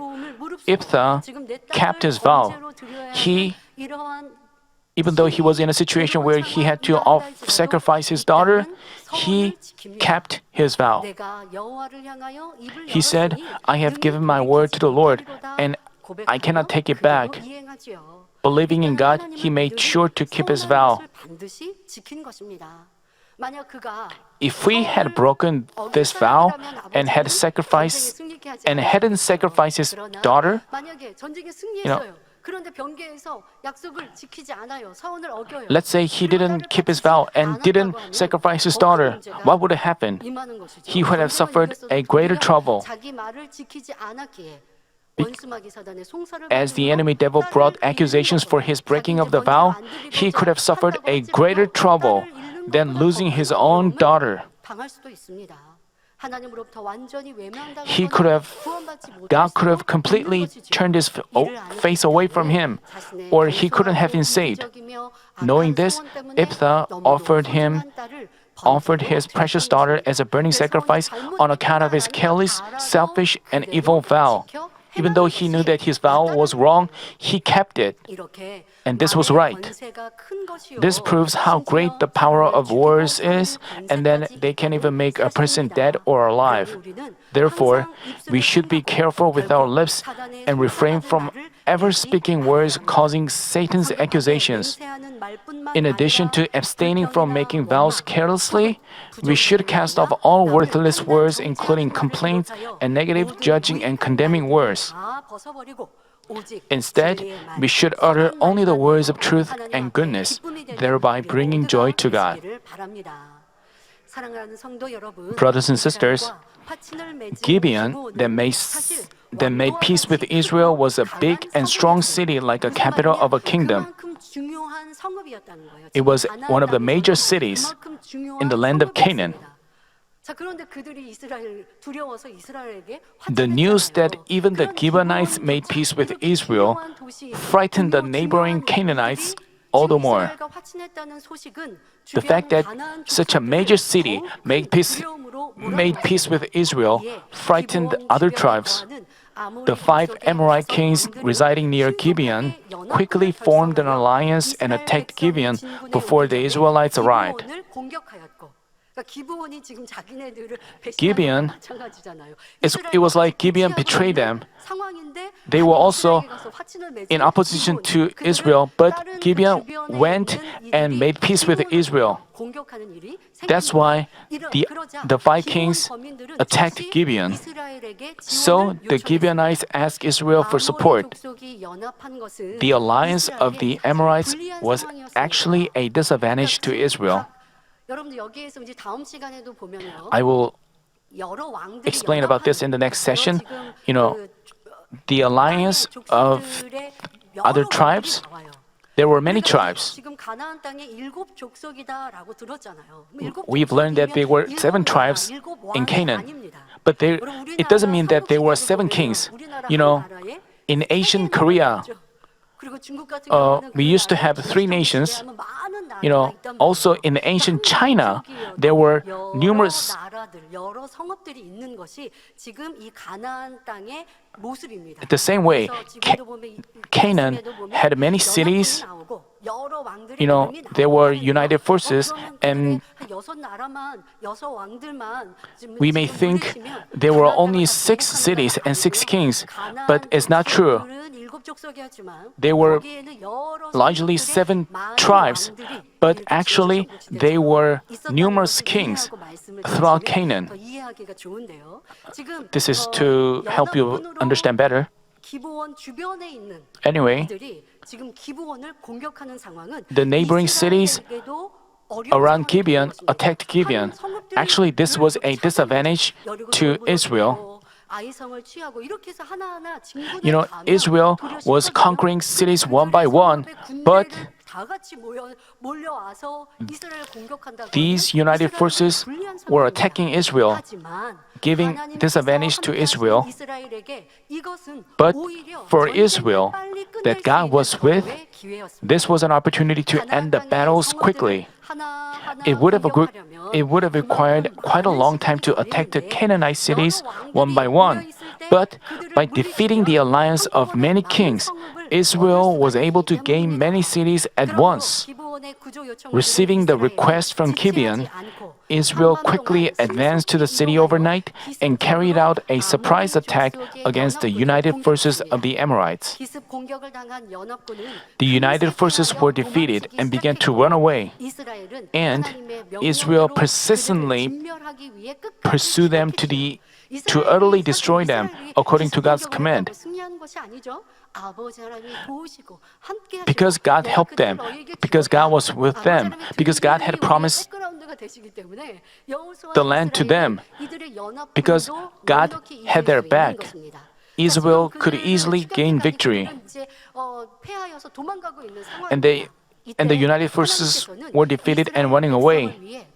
Iphtah kept his vow. Even though he was in a situation where he had to sacrifice his daughter, he kept his vow. He said, I have given my word to the Lord, and I cannot take it back. Believing in God, he made sure to keep his vow. If we had broken this vow and hadn't sacrificed his daughter, let's say he didn't keep his vow and didn't sacrifice his daughter, what would have happened? He would have suffered a greater trouble. As the enemy devil brought accusations for his breaking of the vow, he could have suffered a greater trouble than losing his own daughter. God could have completely turned his face away from him, or he couldn't have been saved. Knowing this, Iphtah offered his precious daughter as a burning sacrifice on account of his careless, selfish, and evil vow. Even though he knew that his vow was wrong, he kept it. And this was right. This proves how great the power of words is, and then they can even make a person dead or alive. Therefore, we should be careful with our lips and refrain from ever speaking words causing Satan's accusations. In addition to abstaining from making vows carelessly, we should cast off all worthless words, including complaints and negative, judging, and condemning words. Instead, we should utter only the words of truth and goodness, thereby bringing joy to God. Brothers and sisters, Gibeon, that made peace with Israel, was a big and strong city like a capital of a kingdom. It was one of the major cities in the land of Canaan. 자, 그런데 그들이 이스라엘 두려워서 이스라엘에게 The news that 화친했잖아요. even the Gibeonites made peace with Israel frightened the neighboring Canaanites all the more. The fact that such a major city made peace with Israel frightened other tribes. The 5 Amorite kings residing near Gibeon quickly formed an alliance and attacked Gibeon before the Israelites arrived. Gibeon, it was like Gibeon betrayed them. They were also in opposition to Israel, but Gibeon went and made peace with Israel. That's why the 5 kings attacked Gibeon. So the Gibeonites asked Israel for support. The alliance of the Amorites was actually a disadvantage to Israel. I will explain about this in the next session. The alliance of other tribes, there were many tribes. We've learned that there were 7 tribes in Canaan. But it doesn't mean that there were 7 kings. In ancient Korea, we used to have 3 nations. Also in ancient China, there were numerous the same way, Canaan had many cities. There were united forces, and we may think there were only 6 cities and 6 kings, but it's not true. There were largely 7 tribes, but actually there were numerous kings throughout Canaan. This is to help you understand better. Anyway, the neighboring cities around Gibeon attacked Gibeon. Actually, this was a disadvantage to Israel. Israel was conquering cities one by one, but these united forces were attacking Israel, giving disadvantage to Israel. But for Israel, that God was with, this was an opportunity to end the battles quickly. It would have required quite a long time to attack the Canaanite cities one by one. But by defeating the alliance of many kings, Israel was able to gain many cities at once. Receiving the request from Gibeon, Israel quickly advanced to the city overnight and carried out a surprise attack against the united forces of the Amorites. The united forces were defeated and began to run away, and Israel persistently pursued them to utterly destroy them according to God's command. Because God helped them, because God was with them, because God had promised the land to them, because God had their back, Israel could easily gain victory. And the united forces were defeated and running away.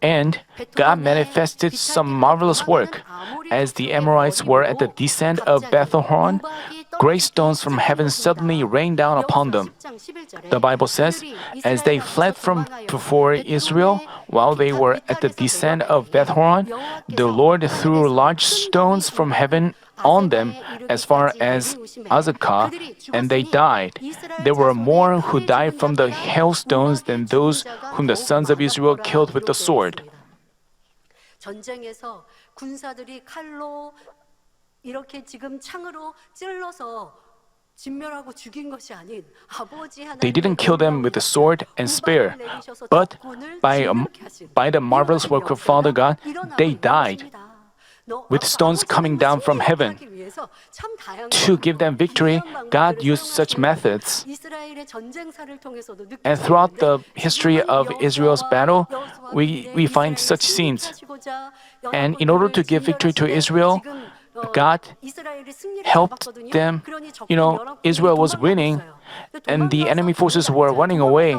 And God manifested some marvelous work. As the Amorites were at the descent of Beth-horon, great stones from heaven suddenly rained down upon them. The Bible says, as they fled from before Israel, while they were at the descent of Beth-horon, the Lord threw large stones from heaven on them as far as Azekah, and they died. There were more who died from the hailstones than those whom the sons of Israel killed with the sword. 전쟁에서 군사들이 칼로 이렇게 지금 창으로 찔러서 진멸하고 죽인 것이 아닌 아버지 하나님. They didn't kill them with the sword and spear, but by the marvelous work of Father God, they died. With stones coming down from heaven. To give them victory, God used such methods. And throughout the history of Israel's battle, we find such scenes. And in order to give victory to Israel, God helped them. Israel was winning, and the enemy forces were running away.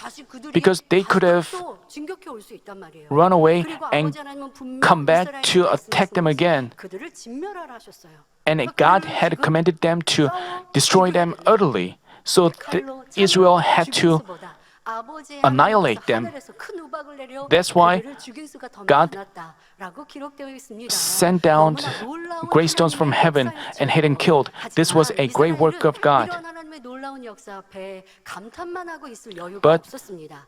다시 그들이 Because they could have 또 진격해 올 수 있단 말이에요. run away 그리고 and 아버지 하나님은 분명 come back 이스라엘에게 to attack them again. 그들을 진멸하라 하셨어요. And 그러니까 God 그들을 had 지금 commanded them to 싸워 destroy 죽여야 them 된다. utterly. So 칼로 Israel 차로 had to 죽인 수보다 아버지의 annihilate 하나님께서 them. 하늘에서 큰 우박을 내려 That's why 그들을 죽인 수가 더 God 많았다라고 기록되어 있습니다. sent down 너무나 놀라운 great stones from 하나님의 heaven and hid and killed. This was a great work of God. 이런 하나님의 놀라운 역사 앞에 감탄만 하고 있을 여유가 But 없었습니다.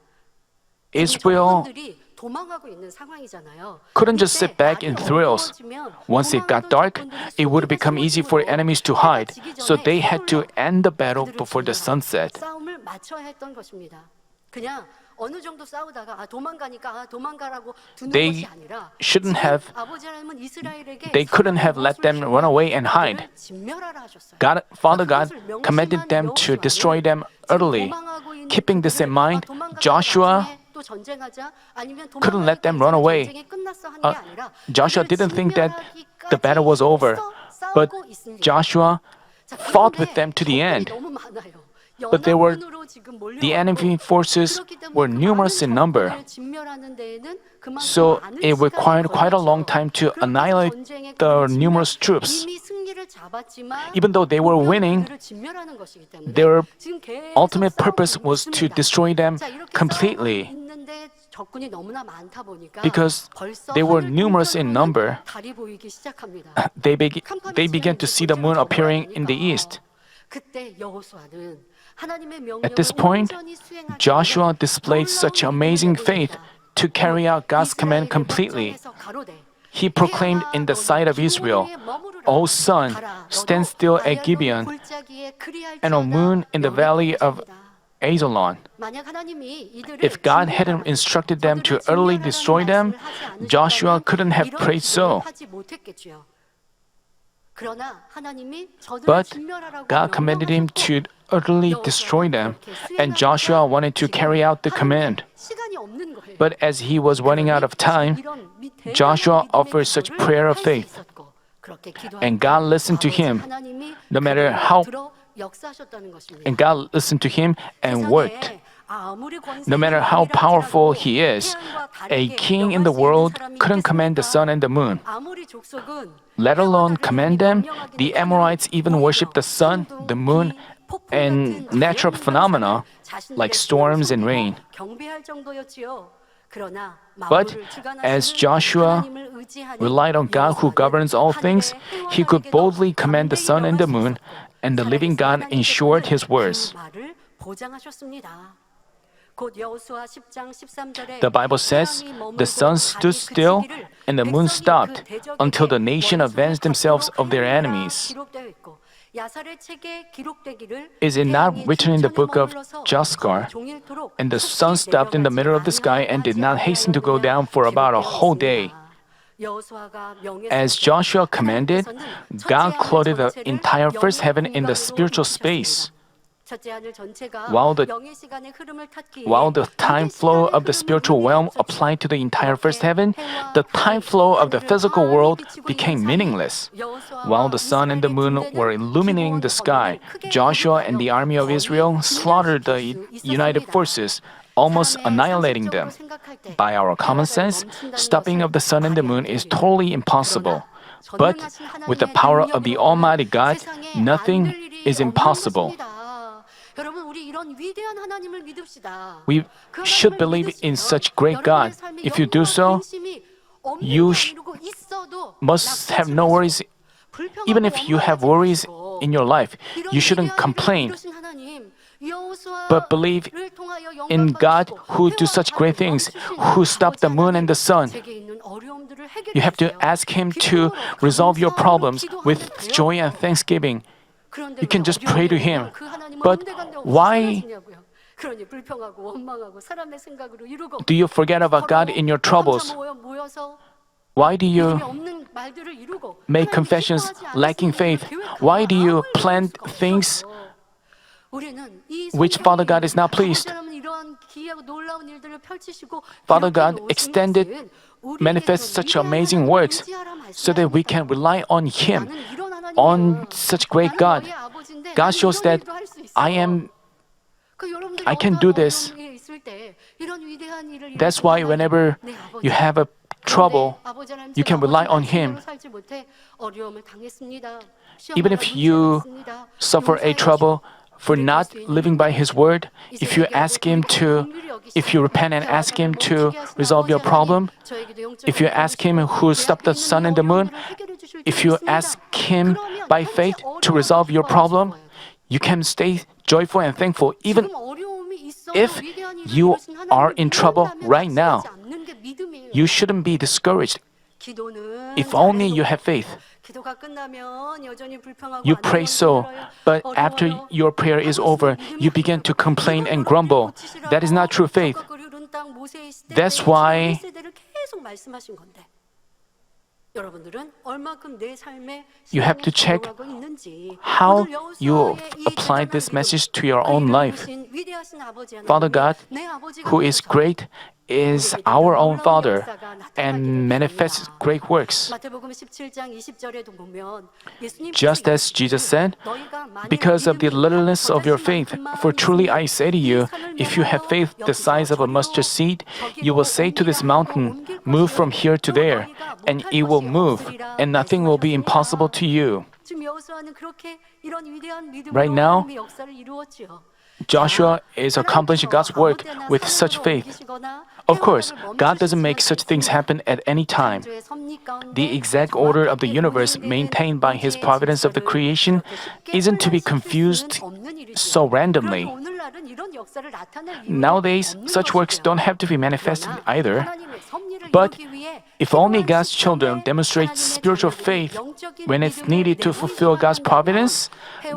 Israel 적군들이 도망하고 있는 상황이잖아요. couldn't just 이때 sit back in 날이 thrills. 어두워지면 Once it got 도망하던 dark, 적군들이 it would 숲속에 become easy for 숨어있으므로 enemies to 해가 hide. 지기 So 전에 they had to 서둘러 end the battle 그들을 before the 죽여라. sunset. 싸움을 맞춰야 했던 것입니다. 그냥 어느 정도 싸우다가 도망가니까 도망가라고 두는 They 것이 아니라 shouldn't have- 아버지 하나님은 이스라엘에게 they couldn't have let them run away and hide. 그들을 진멸하라 하셨어요. Father God 그것을 명심한 commanded them to 여호수아는 destroy them utterly. 지금 도망하고 있는 Keeping this in 그들을 mind, 도망가다가 Joshua 나중에 또 전쟁하자, 아니면 couldn't let them 도망가니까 run away. 전쟁이 끝났어 하는 게 아니라 Joshua 그들을 didn't think that 진멸하기까지 the battle was over, but 싸우고 있습니다. Joshua 자, fought 그런데 with them to the 적군이 end. 너무 많아요. But they were- 연합군으로 지금 The 몰려왔고, enemy forces 그렇기 때문에 were 그 numerous 많은 in number. 적군을 진멸하는 데에는 그만큼 So 많은 it required 시간이 quite a long 걸렸죠. time to 그렇게 해서 annihilate 전쟁에 the 그들을 numerous 진멸- troops. 이미 승리를 잡았지만 Even though they were 목표는 winning, 그들을 진멸하는 것이기 때문에 their 지금 계속 ultimate 싸우고 purpose was to 있습니다. destroy them 자, 이렇게 completely. 싸우고 있는데 적군이 너무나 많다 보니까 Because 벌써 they were 하늘 numerous in 동편으로는 number. 달이 보이기 시작합니다. They 캄캄해지면 began to 이제 see the moon 본체로 appearing 접어야 in the 되니까. east. 그때 여호수아는 하나님의 At this 명령을 point, 온전히 수행하기 Joshua 위해 displayed such 놀라운 amazing 믿음을 faith 보입니다. to carry out God's command 이스라엘의 completely. 막장에서 가로되, He proclaimed in the sight of Israel, O sun, stand still at Gibeon, and O moon in the valley of Ajalon. If God hadn't instructed them to utterly destroy them, Joshua couldn't have prayed so. But God commanded him to utterly destroy them, and Joshua wanted to carry out the command. But as he was running out of time, Joshua offered such prayer of faith, and God listened to him, no matter how, and God listened to him and worked. No matter how powerful he is, a king in the world couldn't command the sun and the moon. Let alone command them, the Amorites even worshiped the sun, the moon, and natural phenomena like storms and rain. But as Joshua relied on God who governs all things, he could boldly command the sun and the moon, and the living God ensured his words. The Bible says, the sun stood still and the moon stopped until the nation avenged themselves of their enemies. Is it not written in the book of Jaskar? And the sun stopped in the middle of the sky and did not hasten to go down for about a whole day. As Joshua commanded, God clothed the entire first heaven in the spiritual space. While the time flow of the spiritual realm applied to the entire first heaven, the time flow of the physical world became meaningless. While the sun and the moon were illuminating the sky, Joshua and the army of Israel slaughtered the united forces, almost annihilating them. By our common sense, stopping of the sun and the moon is totally impossible. But with the power of the Almighty God, nothing is impossible. We should believe in such great God. If you do so, you must have no worries. Even if you have worries in your life, you shouldn't complain. But believe in God who do such great things, who stop the moon and the sun. You have to ask Him to resolve your problems with joy and thanksgiving. You can just pray to Him. But why do you forget about God in your troubles? Why do you make confessions lacking faith? Why do you plan things which Father God is not pleased? Father God extended, manifests such amazing works so that we can rely on Him, on such great God. God shows that I can do this. 때 이런 위대한 일을 That's 이루신 why 하나님, whenever 내 아버지. you have a trouble, 그런데 아버지 하나님, you 제가 can rely 아버지 on Him. 말씀대로 살지 못해 어려움을 당했습니다. Even if you suffer a trouble for not living by His word, if you repent and ask Him to resolve your problem, if you ask Him who stopped the sun and the moon, if you ask Him by faith to resolve your problem, you can stay joyful and thankful even if you are in trouble right now. You shouldn't be discouraged. If only you have faith. You pray so, but after your prayer is over, you begin to complain and grumble. That is not true faith. That's why you have to check how you apply this message to your own life. Father God, who is great, is our own Father and manifests great works. Just as Jesus said, because of the littleness of your faith, for truly I say to you, if you have faith the size of a mustard seed, you will say to this mountain, move from here to there, and it will move, and nothing will be impossible to you. Right now, Joshua is accomplishing God's work with such faith. Of course, God doesn't make such things happen at any time. The exact order of the universe maintained by His providence of the creation isn't to be confused so randomly. Nowadays, such works don't have to be manifested either. But if only God's children demonstrate spiritual faith when it's needed to fulfill God's providence,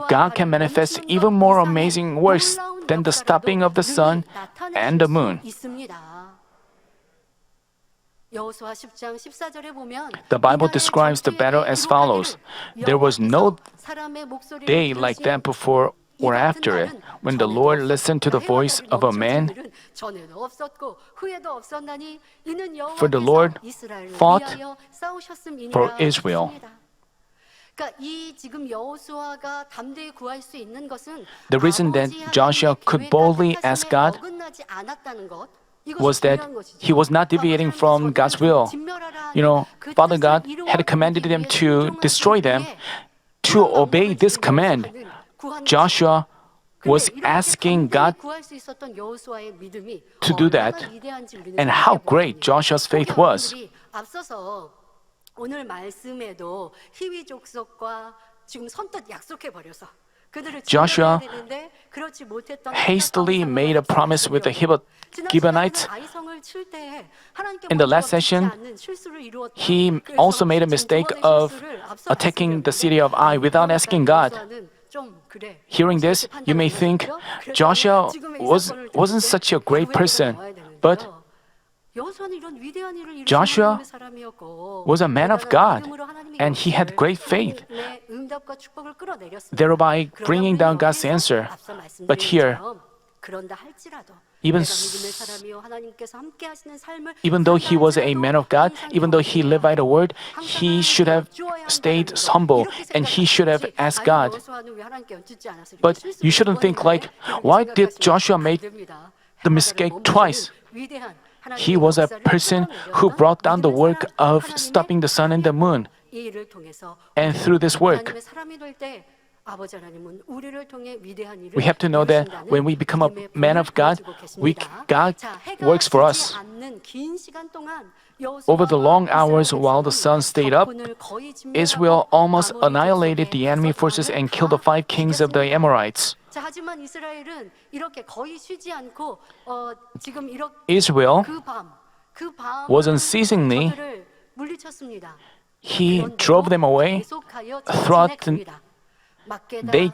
God can manifest even more amazing works than the stopping of the sun and the moon. The Bible describes the battle as follows. There was no day like that before or after it, when the Lord listened to the voice of a man. For the Lord fought for Israel. The reason that Joshua could boldly ask God was that he was not deviating from God's will. Father God had commanded them to destroy them. To obey this command, Joshua was asking God to do that. And how great Joshua's faith was. Joshua hastily made a promise with the Gibeonites. In the last session, he also made a mistake of attacking the city of Ai without asking God. Hearing this, you may think Joshua wasn't such a great person, but Joshua was a man of God, and he had great faith, thereby bringing down God's answer. But here, even though he was a man of God, even though he lived by the word, he should have stayed humble and he should have asked God. But you shouldn't think like, why did Joshua make the mistake twice? He was a person who brought down the work of stopping the sun and the moon. And through this work, we have to know that when we become a man of God, God works for us. Over the long hours while the sun stayed up, Israel almost annihilated the enemy forces and killed the 5 kings of the Amorites. Israel was unceasingly, he drove them away, they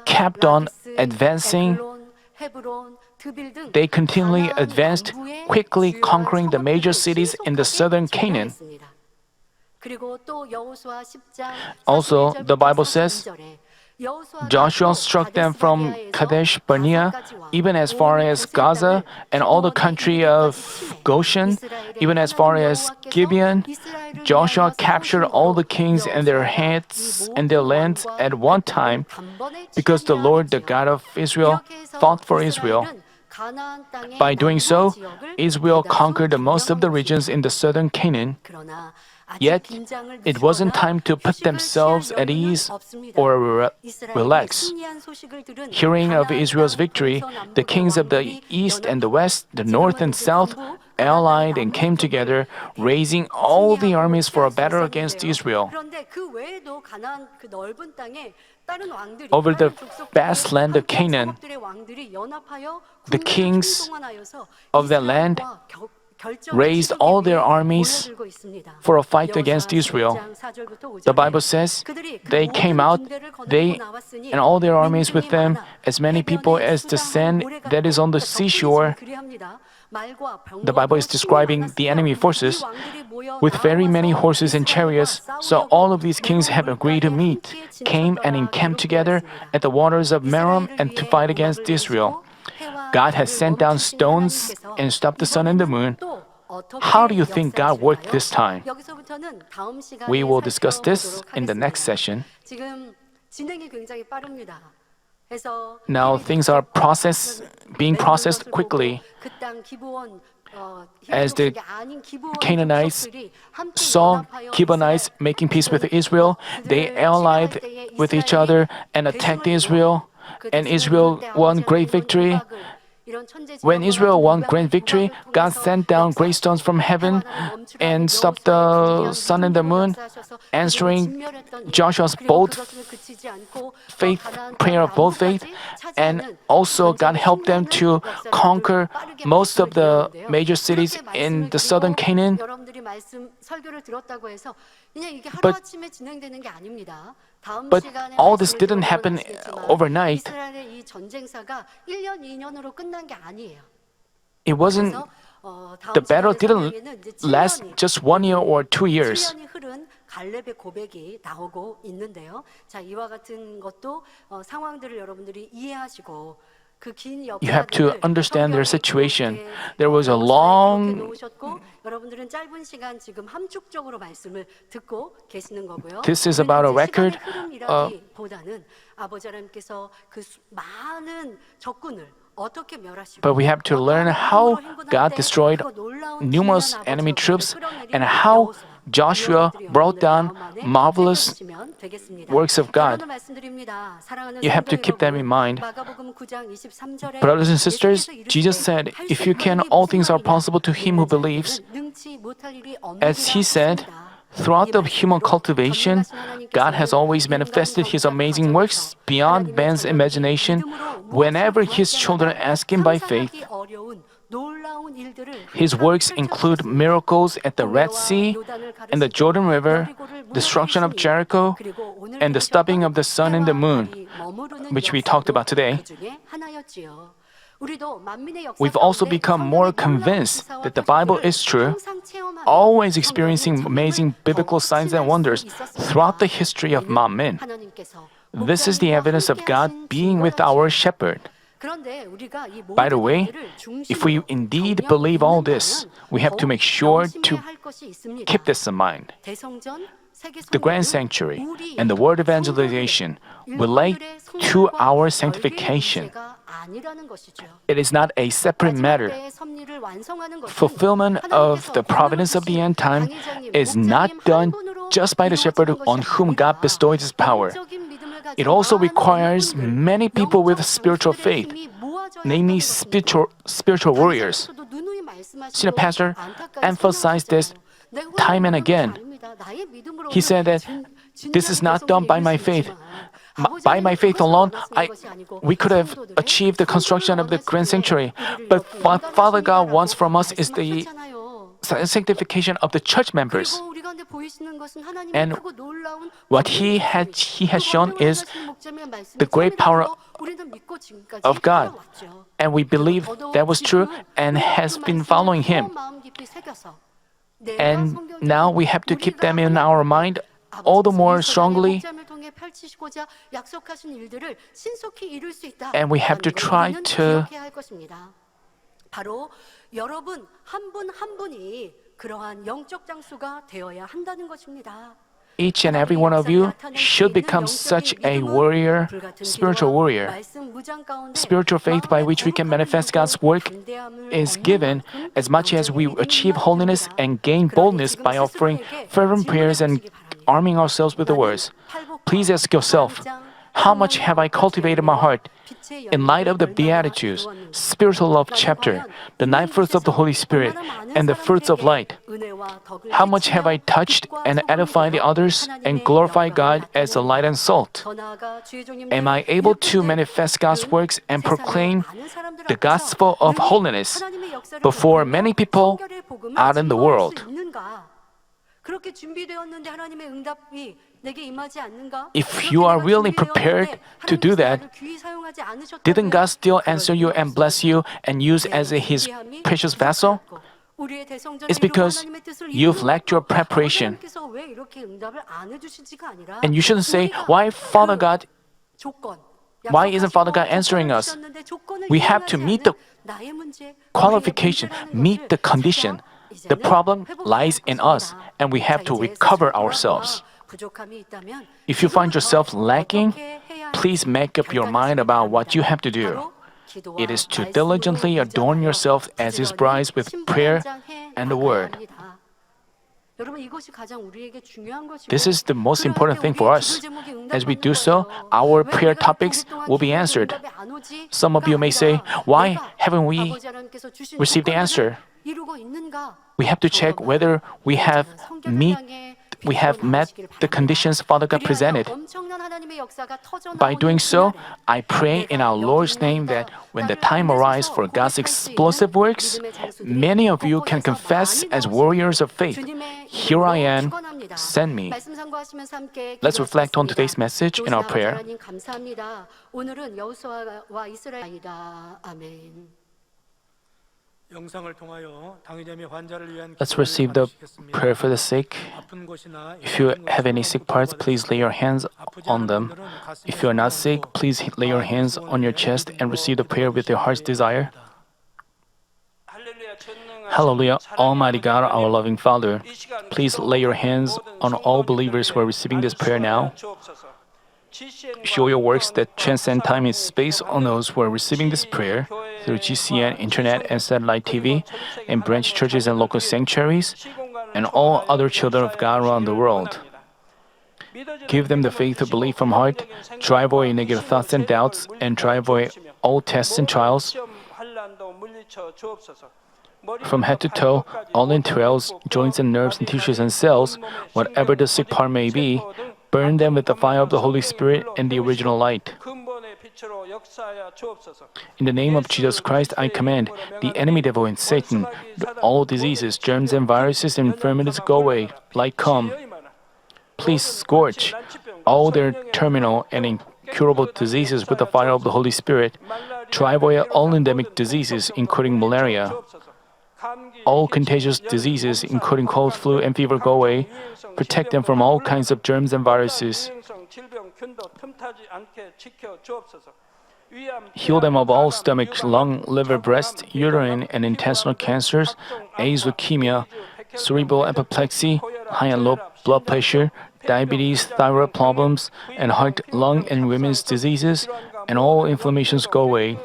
kept on advancing. They continually advanced, quickly conquering the major cities in the southern Canaan. Also, the Bible says, Joshua struck them from Kadesh Barnea, even as far as Gaza, and all the country of Goshen, even as far as Gibeon. Joshua captured all the kings and their heads and their lands at one time, because the Lord, the God of Israel, fought for Israel. By doing so, Israel conquered most of the regions in the southern Canaan. Yet, it wasn't time to put themselves at ease or relax. Hearing of Israel's victory, the kings of the east and the west, the north and south, allied and came together, raising all the armies for a battle against Israel. Over the vast land of Canaan, the kings of that land raised all their armies for a fight against Israel. The Bible says they came out, they and all their armies with them, as many people as the sand that is on the seashore. The Bible is describing the enemy forces with very many horses and chariots. So all of these kings have agreed to meet, came and encamped together at the waters of Merom and to fight against Israel. God has sent down stones and stopped the sun and the moon. How do you think God worked this time? We will discuss this in the next session. Now things are being processed quickly. As the Canaanites saw Gibeonites making peace with Israel, they allied with each other and attacked Israel, and Israel won great victory. When Israel won great victory, God sent down great stones from heaven and stopped the sun and the moon, answering Joshua's bold faith, prayer of bold faith. And also God helped them to conquer most of the major cities in the southern Canaan. But all this didn't happen overnight. It wasn't, the battle didn't last just 1 year or 2 years. 갈렙의 고백이 나오고 있는데요. 자, 이와 같은 것도 상황들을 여러분들이 이해하시고 그 긴 You have to understand their situation. There was a long 여러분들은 짧은 시간 지금 함축적으로 말씀을 듣고 계시는 거고요. This is about a record 보다는 아버지 하나님께서 그 많은 적군을 But we have to learn how God destroyed numerous enemy troops and how Joshua brought down marvelous works of God. You have to keep them in mind. Brothers and sisters, Jesus said, if you can, all things are possible to him who believes. As he said, throughout the human cultivation, God has always manifested his amazing works beyond man's imagination whenever his children ask him by faith. His works include miracles at the Red Sea and the Jordan River, destruction of Jericho, and the stopping of the sun and the moon, which we talked about today. We've also become more convinced that the Bible is true, always experiencing amazing biblical signs and wonders throughout the history of man. This is the evidence of God being with our shepherd. By the way, if we indeed believe all this, we have to make sure to keep this in mind. The Grand Sanctuary and the Word Evangelization relate to our sanctification. It is not a separate matter. Fulfillment of the providence of the end time is not done just by the shepherd on whom God bestowed his power. It also requires many people with spiritual faith, namely spiritual warriors. Senior pastor emphasized this time and again. He said that this is not done by my faith. By my faith alone, we could have achieved the construction of the Grand Sanctuary. But what Father God wants from us is the sanctification of the church members. And what He has shown is the great power of God. And we believe that was true and has been following Him. And now we have to keep them in our mind all the more strongly. And we have to try to 바로 여러분 한 분 한 분이 그러한 영적 장수가 되어야 한다는 것입니다. Each and every one of you should become such a warrior, spiritual warrior. Spiritual faith by which we can manifest God's work is given as much as we achieve holiness and gain boldness by offering fervent prayers and arming ourselves with the words. Please ask yourself, how much have I cultivated my heart? In light of the Beatitudes, spiritual love chapter, the 9 fruits of the Holy Spirit, and the fruits of light, how much have I touched and edified the others and glorified God as a light and salt? Am I able to manifest God's works and proclaim the gospel of holiness before many people out in the world? If you are really prepared to do that, didn't God still answer you and bless you and use as His precious vessel? It's because you've lacked your preparation. And you shouldn't say, why isn't Father God answering us? We have to meet the qualification, meet the condition. The problem lies in us, and we have to recover ourselves. If you find yourself lacking, please make up your mind about what you have to do. It is to diligently adorn yourself as His bride with prayer and the Word. This is the most important thing for us. As we do so, our prayer topics will be answered. Some of you may say, why haven't we received the answer? We have to check whether we have met the conditions Father God presented. By doing so, I pray in our Lord's name that when the time arrives for God's explosive works, many of you can confess as warriors of faith, "Here I am, send me." Let's reflect on today's message in our prayer. Let's receive the prayer for the sick. If you have any sick parts, please lay your hands on them. If you are not sick, please lay your hands on your chest and receive the prayer with your heart's desire. Hallelujah, Almighty God, our loving Father, please lay your hands on all believers who are receiving this prayer now. Show your works that transcend time and space on those who are receiving this prayer through GCN, Internet, and Satellite TV, and branch churches and local sanctuaries, and all other children of God around the world. Give them the faith to believe from heart, drive away negative thoughts and doubts, and drive away all tests and trials. From head to toe, all entrails, joints and nerves and tissues and cells, whatever the sick part may be, burn them with the fire of the Holy Spirit and the original light. In the name of Jesus Christ, I command the enemy devil and Satan, all diseases, germs and viruses and infirmities go away. Light come. Please scorch all their terminal and incurable diseases with the fire of the Holy Spirit. Drive away all endemic diseases, including malaria. All contagious diseases, including cold, flu, and fever, go away. Protect them from all kinds of germs and viruses. Heal them of all stomach, lung, liver, breast, uterine, and intestinal cancers, AIDS, leukemia, cerebral apoplexy, high and low blood pressure, diabetes, thyroid problems, and heart, lung, and women's diseases, and all inflammations go away.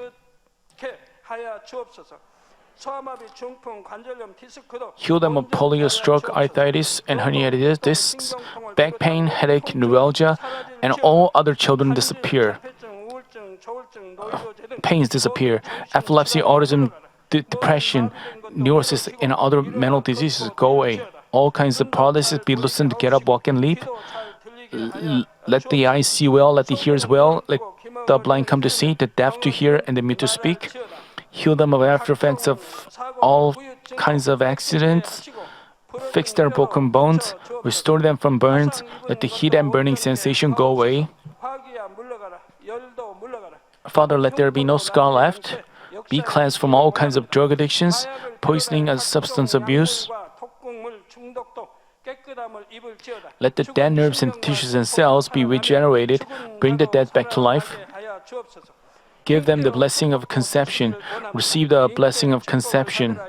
Heal them of polio, stroke, arthritis, and herniated discs, back pain, headache, neuralgia, and all other children disappear. Pains disappear. Epilepsy, autism, depression, neurosis, and other mental diseases go away. All kinds of paralysis be loosened, get up, walk, and leap. Let the eyes see well, let the ears well, let the blind come to see, the deaf to hear, and the mute to speak. Heal them of after effects of all kinds of accidents. Fix their broken bones. Restore them from burns. Let the heat and burning sensation go away. Father, let there be no scar left. Be cleansed from all kinds of drug addictions, poisoning, and substance abuse. Let the dead nerves and tissues and cells be regenerated. Bring the dead back to life. Give them the blessing of conception. Receive the blessing of conception.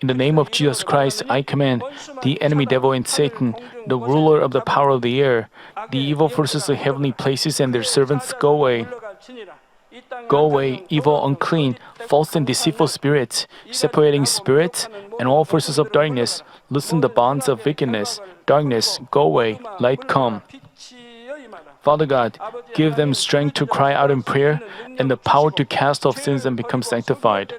In the name of Jesus Christ, I command the enemy devil and Satan, the ruler of the power of the air, the evil forces of heavenly places and their servants, go away. Go away, evil, unclean, false and deceitful spirits, separating spirits, and all forces of darkness. Loosen the bonds of wickedness. Darkness, go away, light come. Father God, give them strength to cry out in prayer and the power to cast off sins and become sanctified.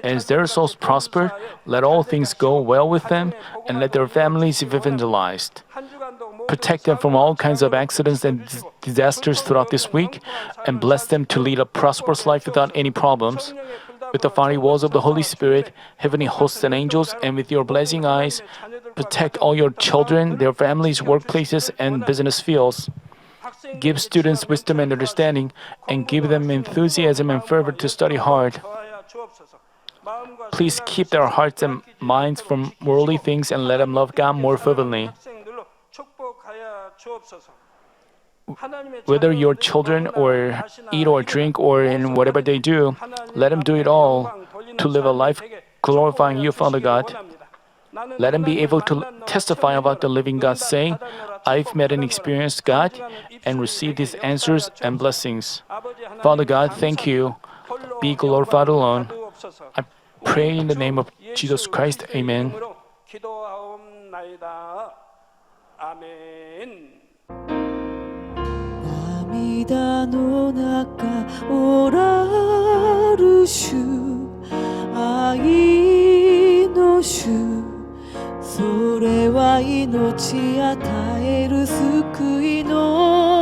As their souls prosper, let all things go well with them and let their families be evangelized. Protect them from all kinds of accidents and disasters throughout this week and bless them to lead a prosperous life without any problems. With the fiery walls of the Holy Spirit, heavenly hosts and angels, and with your blessing eyes, protect all your children, their families, workplaces, and business fields. Give students wisdom and understanding, and give them enthusiasm and fervor to study hard. Please keep their hearts and minds from worldly things and let them love God more fervently. Whether your children or eat or drink or in whatever they do, let them do it all to live a life glorifying you, Father God. Let them be able to testify about the living God, saying, I've met and experienced God and received His answers and blessings. Father God, thank you. Be glorified alone. I pray in the name of Jesus Christ. Amen. 아멘. 涙の中おらる主愛の主それは命与える救いの